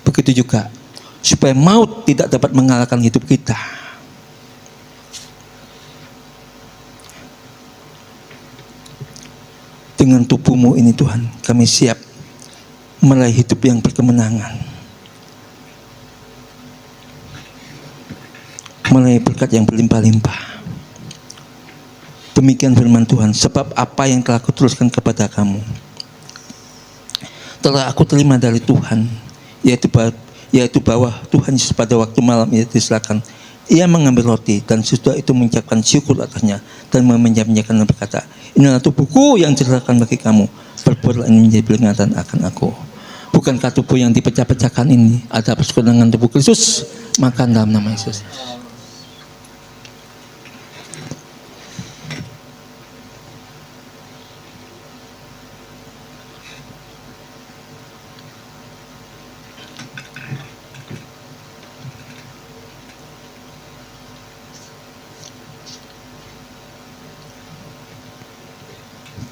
Begitu juga supaya maut tidak dapat mengalahkan hidup kita. Dengan tubuh-Mu ini Tuhan, kami siap meraih hidup yang berkemenangan, meraih berkat yang berlimpah-limpah. Demikian firman Tuhan, sebab apa yang telah kutuliskan kepada kamu telah aku terima dari Tuhan, yaitu bahwa Tuhan Yesus pada waktu malam ia diserahkan, ia mengambil roti dan sesudah itu mengucapkan syukur atasnya dan meminjamkan dan berkata, inilah tubuhku yang diserahkan bagi kamu, perbuatlah ini menjadi peringatan akan aku. Bukankah tubuh yang dipecah-pecahkan ini ada persekutuan dengan tubuh Kristus? Makan dalam nama Yesus.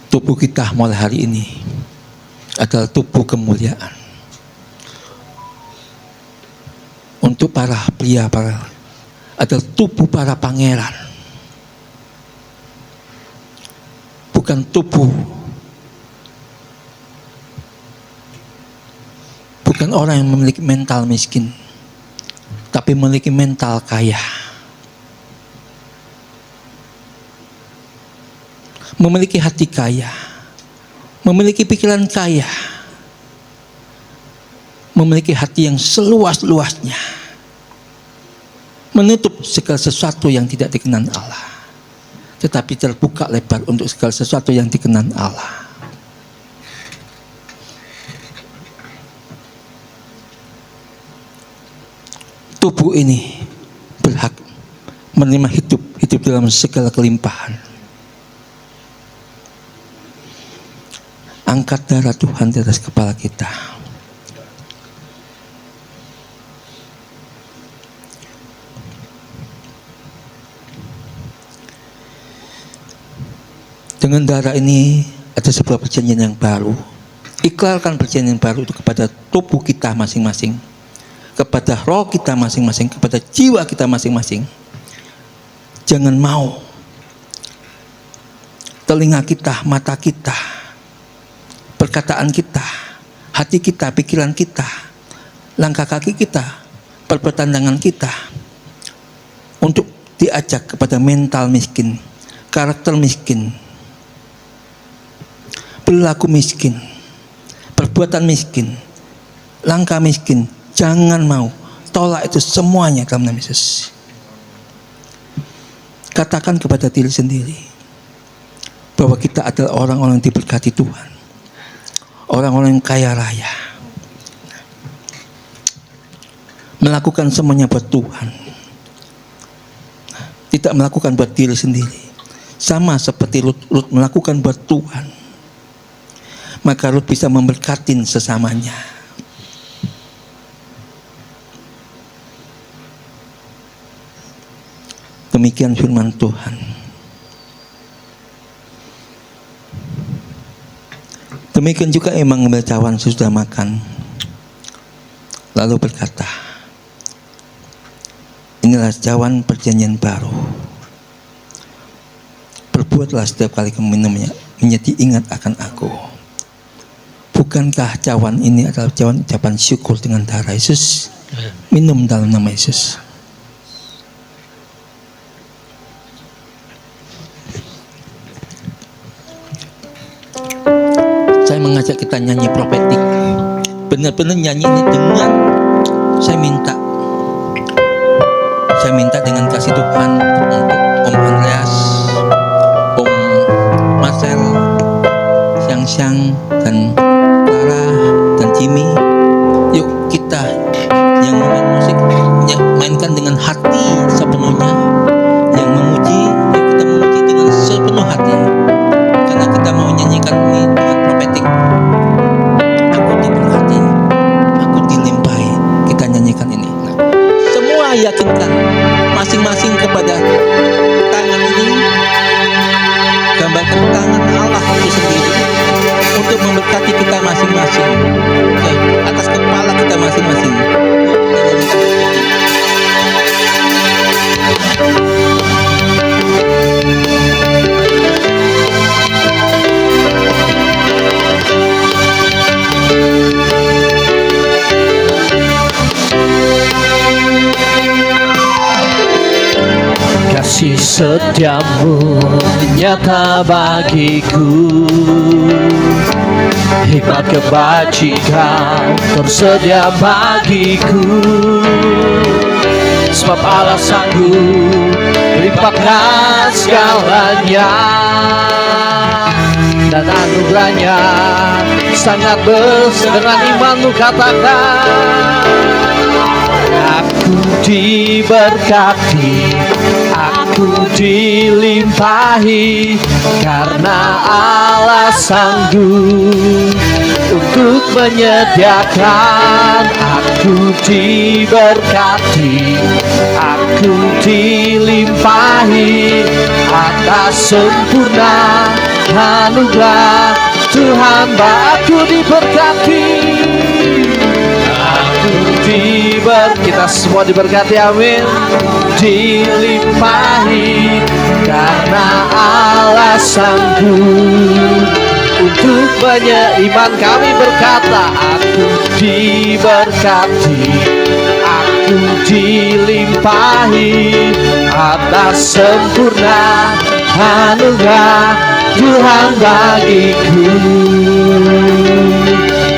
Tubuh kita mulai hari ini adalah tubuh kemuliaan. Untuk para pria, adalah tubuh para pangeran. Bukan bukan orang yang memiliki mental miskin, tapi memiliki mental kaya. Memiliki hati kaya, memiliki pikiran kaya, memiliki hati yang seluas-luasnya, menutup segala sesuatu yang tidak dikenan Allah, tetapi terbuka lebar untuk segala sesuatu yang dikenan Allah. Tubuh ini berhak menerima hidup dalam segala kelimpahan. Angkat darah Tuhan di atas kepala kita. Dengan darah ini ada sebuah perjanjian yang baru. Iklarkan perjanjian yang baru itu kepada tubuh kita masing-masing, kepada roh kita masing-masing, kepada jiwa kita masing-masing. Jangan mau telinga kita, mata kita, perkataan kita, hati kita, pikiran kita, langkah kaki kita, perbuatan tangan kita untuk diajak kepada mental miskin, karakter miskin, perilaku miskin, perbuatan miskin, langkah miskin. Jangan mau, tolak itu semuanya dalam nama Yesus. Katakan kepada diri sendiri bahwa kita adalah orang-orang yang diberkati Tuhan, orang-orang yang kaya raya, melakukan semuanya buat Tuhan, tidak melakukan buat diri sendiri. Sama seperti Lut melakukan buat Tuhan, maka Lut bisa memberkatin sesamanya. Demikian firman Tuhan. Demikian juga Imam mengambil cawan sesudah makan, lalu berkata, inilah cawan perjanjian baru. Perbuatlah setiap kali kamu minumnya, menjadi ingat akan aku. Bukankah cawan ini adalah cawan ucapan syukur dengan darah Yesus? Minum dalam nama Yesus. Saya mengajak kita nyanyi profetik, benar-benar nyanyi ini dengan saya minta dengan kasih Tuhan untuk Om Andreas, Om Marcel, Siang dan Clara dan Jimmy. Yuk kita yang main musik mainkan dengan hati sepenuhnya. Yang memuji, yuk kita memuji dengan sepenuh hati, karena kita mau nyanyikan ini dengan profetik. Aku diberkati, aku dilimpahi. Kita nyanyikan ini. Nah, semua yakinkan masing-masing kepada tangan ini, gambarkan tangan Allah itu sendiri untuk memberkati kita masing-masing, ke atas kepala kita masing-masing.
Kasih setiamu nyata bagiku. Hikmat kebajikan tersedia bagiku, sebab Allah sanggup limpahkan segalanya, dan anugerahnya sangat besar. Dengan imanmu katakan, aku diberkati, aku dilimpahi, karena Allah sanggup untuk menyediakan. Aku diberkati, aku dilimpahi atas sempurna anugerah Tuhan. Aku diberkati, kita semua diberkati, amin. Dilimpahi karena Allah sanggup untuk banyak. Iman kami berkata, aku diberkati, aku dilimpahi atas sempurna anugerah Tuhan bagiku,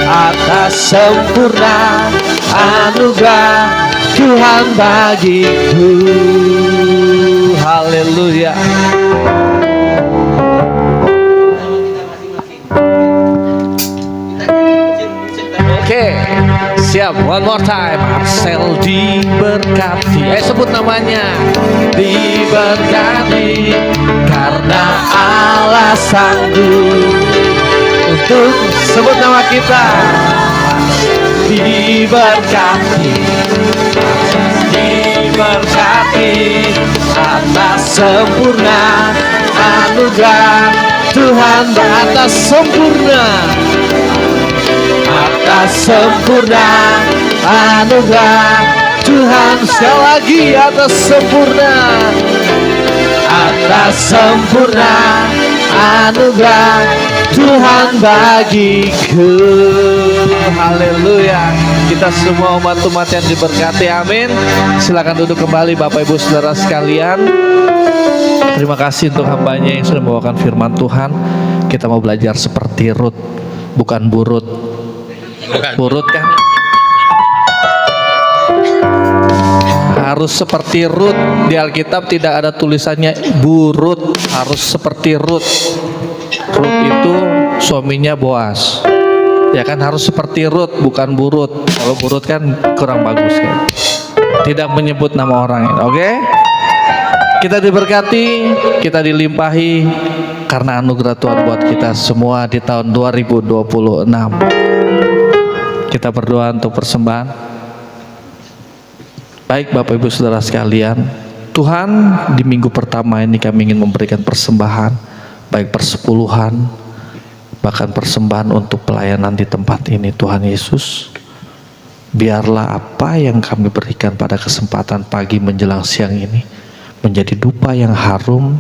atas sempurna anugerah Tuhan bagiku. Haleluya. Oke, siap. One more time. Marcel diberkati. Sebut namanya. Diberkati karena Allah sanggup untuk, sebut nama kita. Diberkati, diberkati atas sempurna anugerah Tuhan, atas sempurna, atas sempurna anugerah Tuhan. Sekali lagi, atas sempurna, atas sempurna anugerah Tuhan bagiku. Haleluya. Kita semua umat-umat yang diberkati, amin. Silakan duduk kembali Bapak Ibu Saudara sekalian. Terima kasih untuk hambanya yang sudah membawakan firman Tuhan. Kita mau belajar seperti Rut, bukan burut. Burut kan harus seperti Rut. Di Alkitab tidak ada tulisannya burut, harus seperti Rut. Rut itu suaminya Boas, ya kan, harus seperti Rut, bukan burut. Kalau burut kan kurang bagus kan, tidak menyebut nama orang ini. Oke? Kita diberkati, kita dilimpahi karena anugerah Tuhan buat kita semua di tahun 2026. Kita berdoa untuk persembahan. Baik Bapak Ibu Saudara sekalian, Tuhan, di minggu pertama ini kami ingin memberikan persembahan, baik persepuluhan, bahkan persembahan untuk pelayanan di tempat ini. Tuhan Yesus, biarlah apa yang kami berikan pada kesempatan pagi menjelang siang ini menjadi dupa yang harum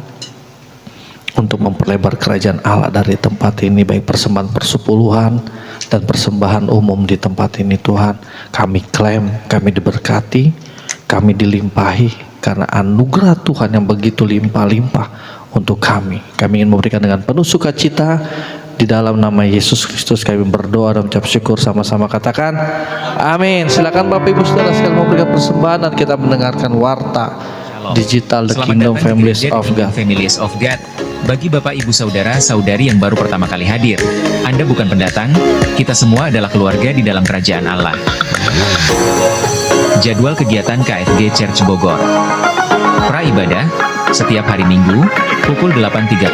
untuk memperlebar kerajaan Allah dari tempat ini, baik persembahan persepuluhan dan persembahan umum di tempat ini. Tuhan, kami klaim, kami diberkati, kami dilimpahi karena anugerah Tuhan yang begitu limpah-limpah untuk kami. Kami ingin memberikan dengan penuh sukacita. Di dalam nama Yesus Kristus kami berdoa dan mengucap syukur, sama-sama katakan amin. Silakan Bapak Ibu Saudara sekalian memberikan persembahan dan kita mendengarkan warta digital The Kingdom Families of God.
Families of God. Bagi Bapak Ibu Saudara Saudari yang baru pertama kali hadir, Anda bukan pendatang, kita semua adalah keluarga di dalam kerajaan Allah. Jadwal kegiatan KFG Church Bogor. Pra-ibadah setiap hari Minggu pukul 8.30.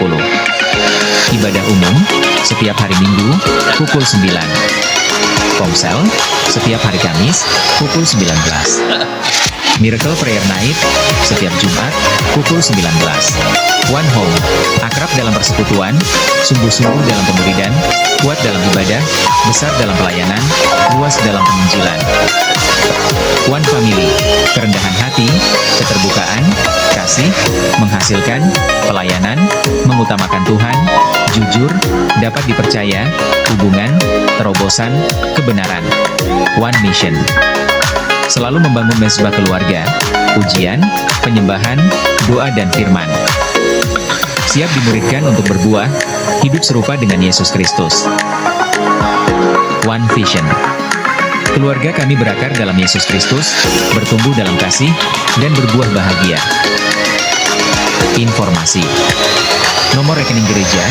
Ibadah umum setiap hari Minggu pukul 9. Komsel setiap hari Kamis pukul 19. Miracle Prayer Night setiap Jumat pukul 19. One Home, akrab dalam persekutuan, sungguh-sungguh dalam pemuridan, kuat dalam ibadah, besar dalam pelayanan, luas dalam penginjilan. One Family, kerendahan hati, keterbukaan, kasih, menghasilkan, pelayanan, mengutamakan Tuhan, jujur, dapat dipercaya, hubungan, terobosan, kebenaran. One Mission, selalu membangun mezbah keluarga, pujian, penyembahan, doa dan firman. siap dimuridkan untuk berbuah, hidup serupa dengan Yesus Kristus. One Vision. Keluarga kami berakar dalam Yesus Kristus, bertumbuh dalam kasih, dan berbuah bahagia. Informasi. Nomor rekening gereja,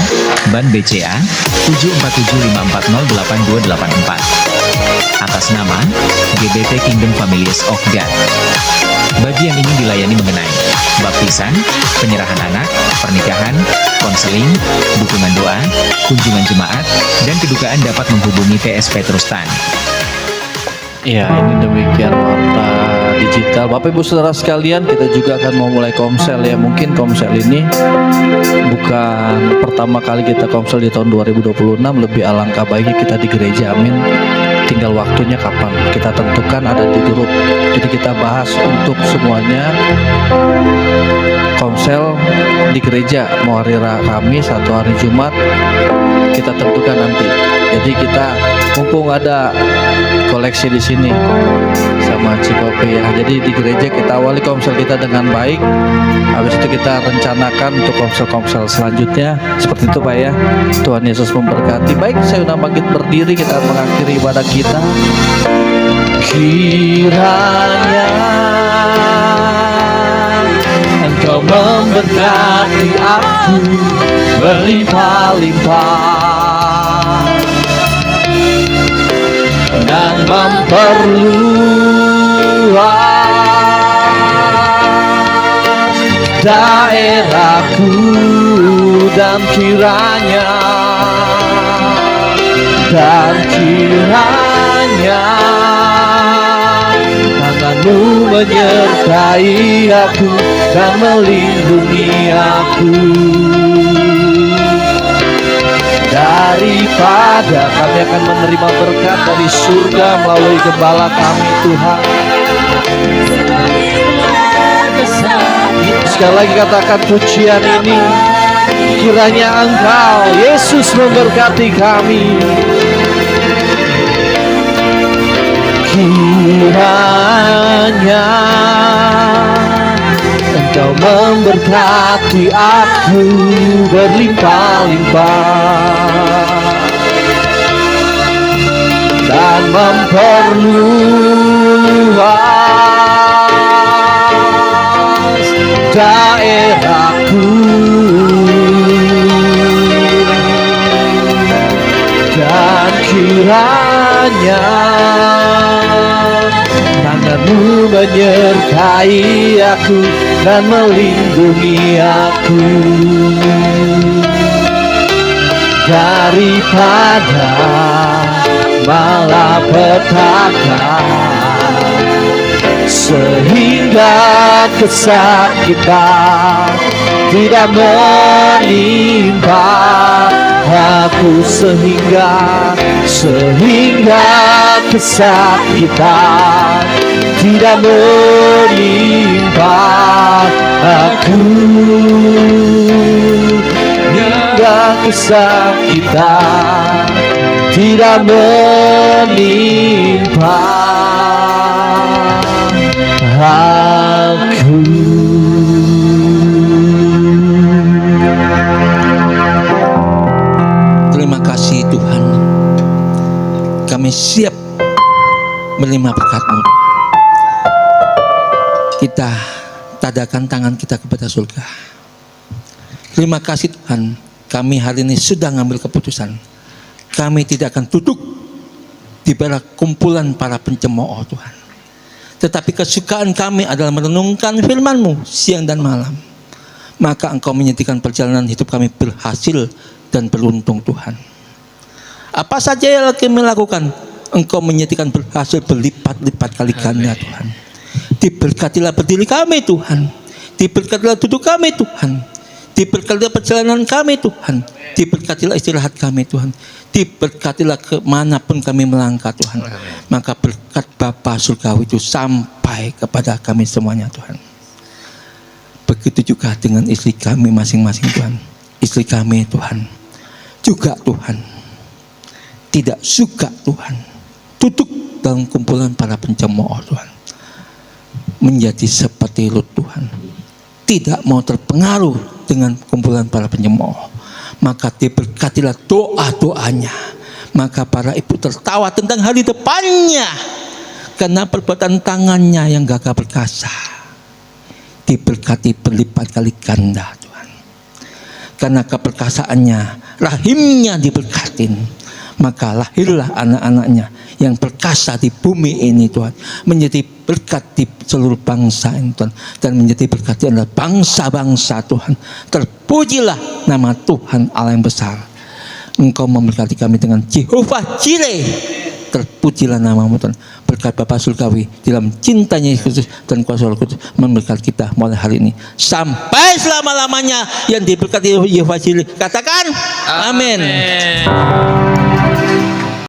Bank BCA, 747540824. Atas nama, GBT Kingdom Families of God. Bagi yang ingin dilayani mengenai baptisan, penyerahan anak, pernikahan, konseling, dukungan doa, kunjungan jemaat, dan kedukaan dapat menghubungi TS Petrus Tan.
Ya, ini demikian warta digital. Bapak Ibu Saudara sekalian, kita juga akan mau mulai komsel ya. Mungkin komsel ini bukan pertama kali kita komsel di tahun 2026, lebih alangkah baiknya kita di gereja, amin. Tinggal waktunya kapan kita tentukan, ada di grup. Jadi kita bahas untuk semuanya komsel di gereja, mau hari Kamis atau hari Jumat kita tentukan nanti. Jadi kita mumpung ada koleksi di sini sama Cikopi ya. Jadi di gereja kita awali komsel kita dengan baik. Habis itu kita rencanakan untuk komsel-komsel selanjutnya. Seperti itu Pak ya. Tuhan Yesus memberkati. Baik, saya undang bangkit berdiri, kita mengakhiri ibadah kita. Kiranya Engkau memberkati aku berlimpah-limpah dan memperluas daerahku, dan kiranya tangan-Mu menyertai aku dan melindungi aku. Daripada kami akan menerima berkat dari surga melalui gembala kami Tuhan. Sekali lagi katakan pujian ini. Kiranya Engkau Yesus memberkati kami. Kiranya Engkau memberkati aku berlimpah-limpah dan memperluas daerahku, dan kiranya tangan-Mu menyertai aku dan melindungi aku. Daripada malapetaka sehingga kesakitan tidak menimpa aku, sehingga kesakitan tidak menimpa aku, hingga kesakitan tidak menimpa aku.
Terima kasih Tuhan, kami siap menerima berkat-Mu. Kita tadakan tangan kita kepada surga. Terima kasih Tuhan, kami hari ini sudah mengambil keputusan. Kami tidak akan duduk di bawah kumpulan para pencemooh Tuhan. Tetapi kesukaan kami adalah merenungkan firman-Mu siang dan malam. Maka Engkau menyediakan perjalanan hidup kami berhasil dan beruntung Tuhan. Apa saja yang kami lakukan, Engkau menyediakan berhasil berlipat-lipat kali ganda Tuhan. Diberkatilah berdiri kami Tuhan. Diberkatilah duduk kami Tuhan. Diberkatilah perjalanan kami Tuhan. Diberkatilah istirahat kami Tuhan. Diberkatilah kemanapun kami melangkah Tuhan. Maka berkat Bapa Surgawi itu sampai kepada kami semuanya Tuhan. Begitu juga dengan istri kami masing-masing Tuhan. Istri kami Tuhan juga Tuhan tidak suka Tuhan duduk dalam kumpulan para pencemooh Tuhan, menjadi seperti Lut Tuhan. tidak mau terpengaruh dengan kumpulan para penyemooh, maka diberkatilah doa-doanya. Maka para ibu tertawa tentang hari depannya, karena perbuatan tangannya yang gagah perkasa diberkati berlipat kali ganda Tuhan. Karena keperkasaannya, rahimnya diberkatin, maka lahirlah anak-anaknya yang perkasa di bumi ini Tuhan, menjadi berkat di seluruh bangsa ini Tuhan, dan menjadi berkat di antara bangsa-bangsa Tuhan. Terpujilah nama Tuhan Allah yang besar. Engkau memberkati kami dengan Jehovah Jireh. Terpujilah namamu Tuhan. Berkat Bapa Surgawi dalam cintanya Yesus Kristus dan kuasa Roh Kudus memberkati kita mulai hari ini sampai selama-lamanya. Yang diberkati Jehovah Jireh katakan amin.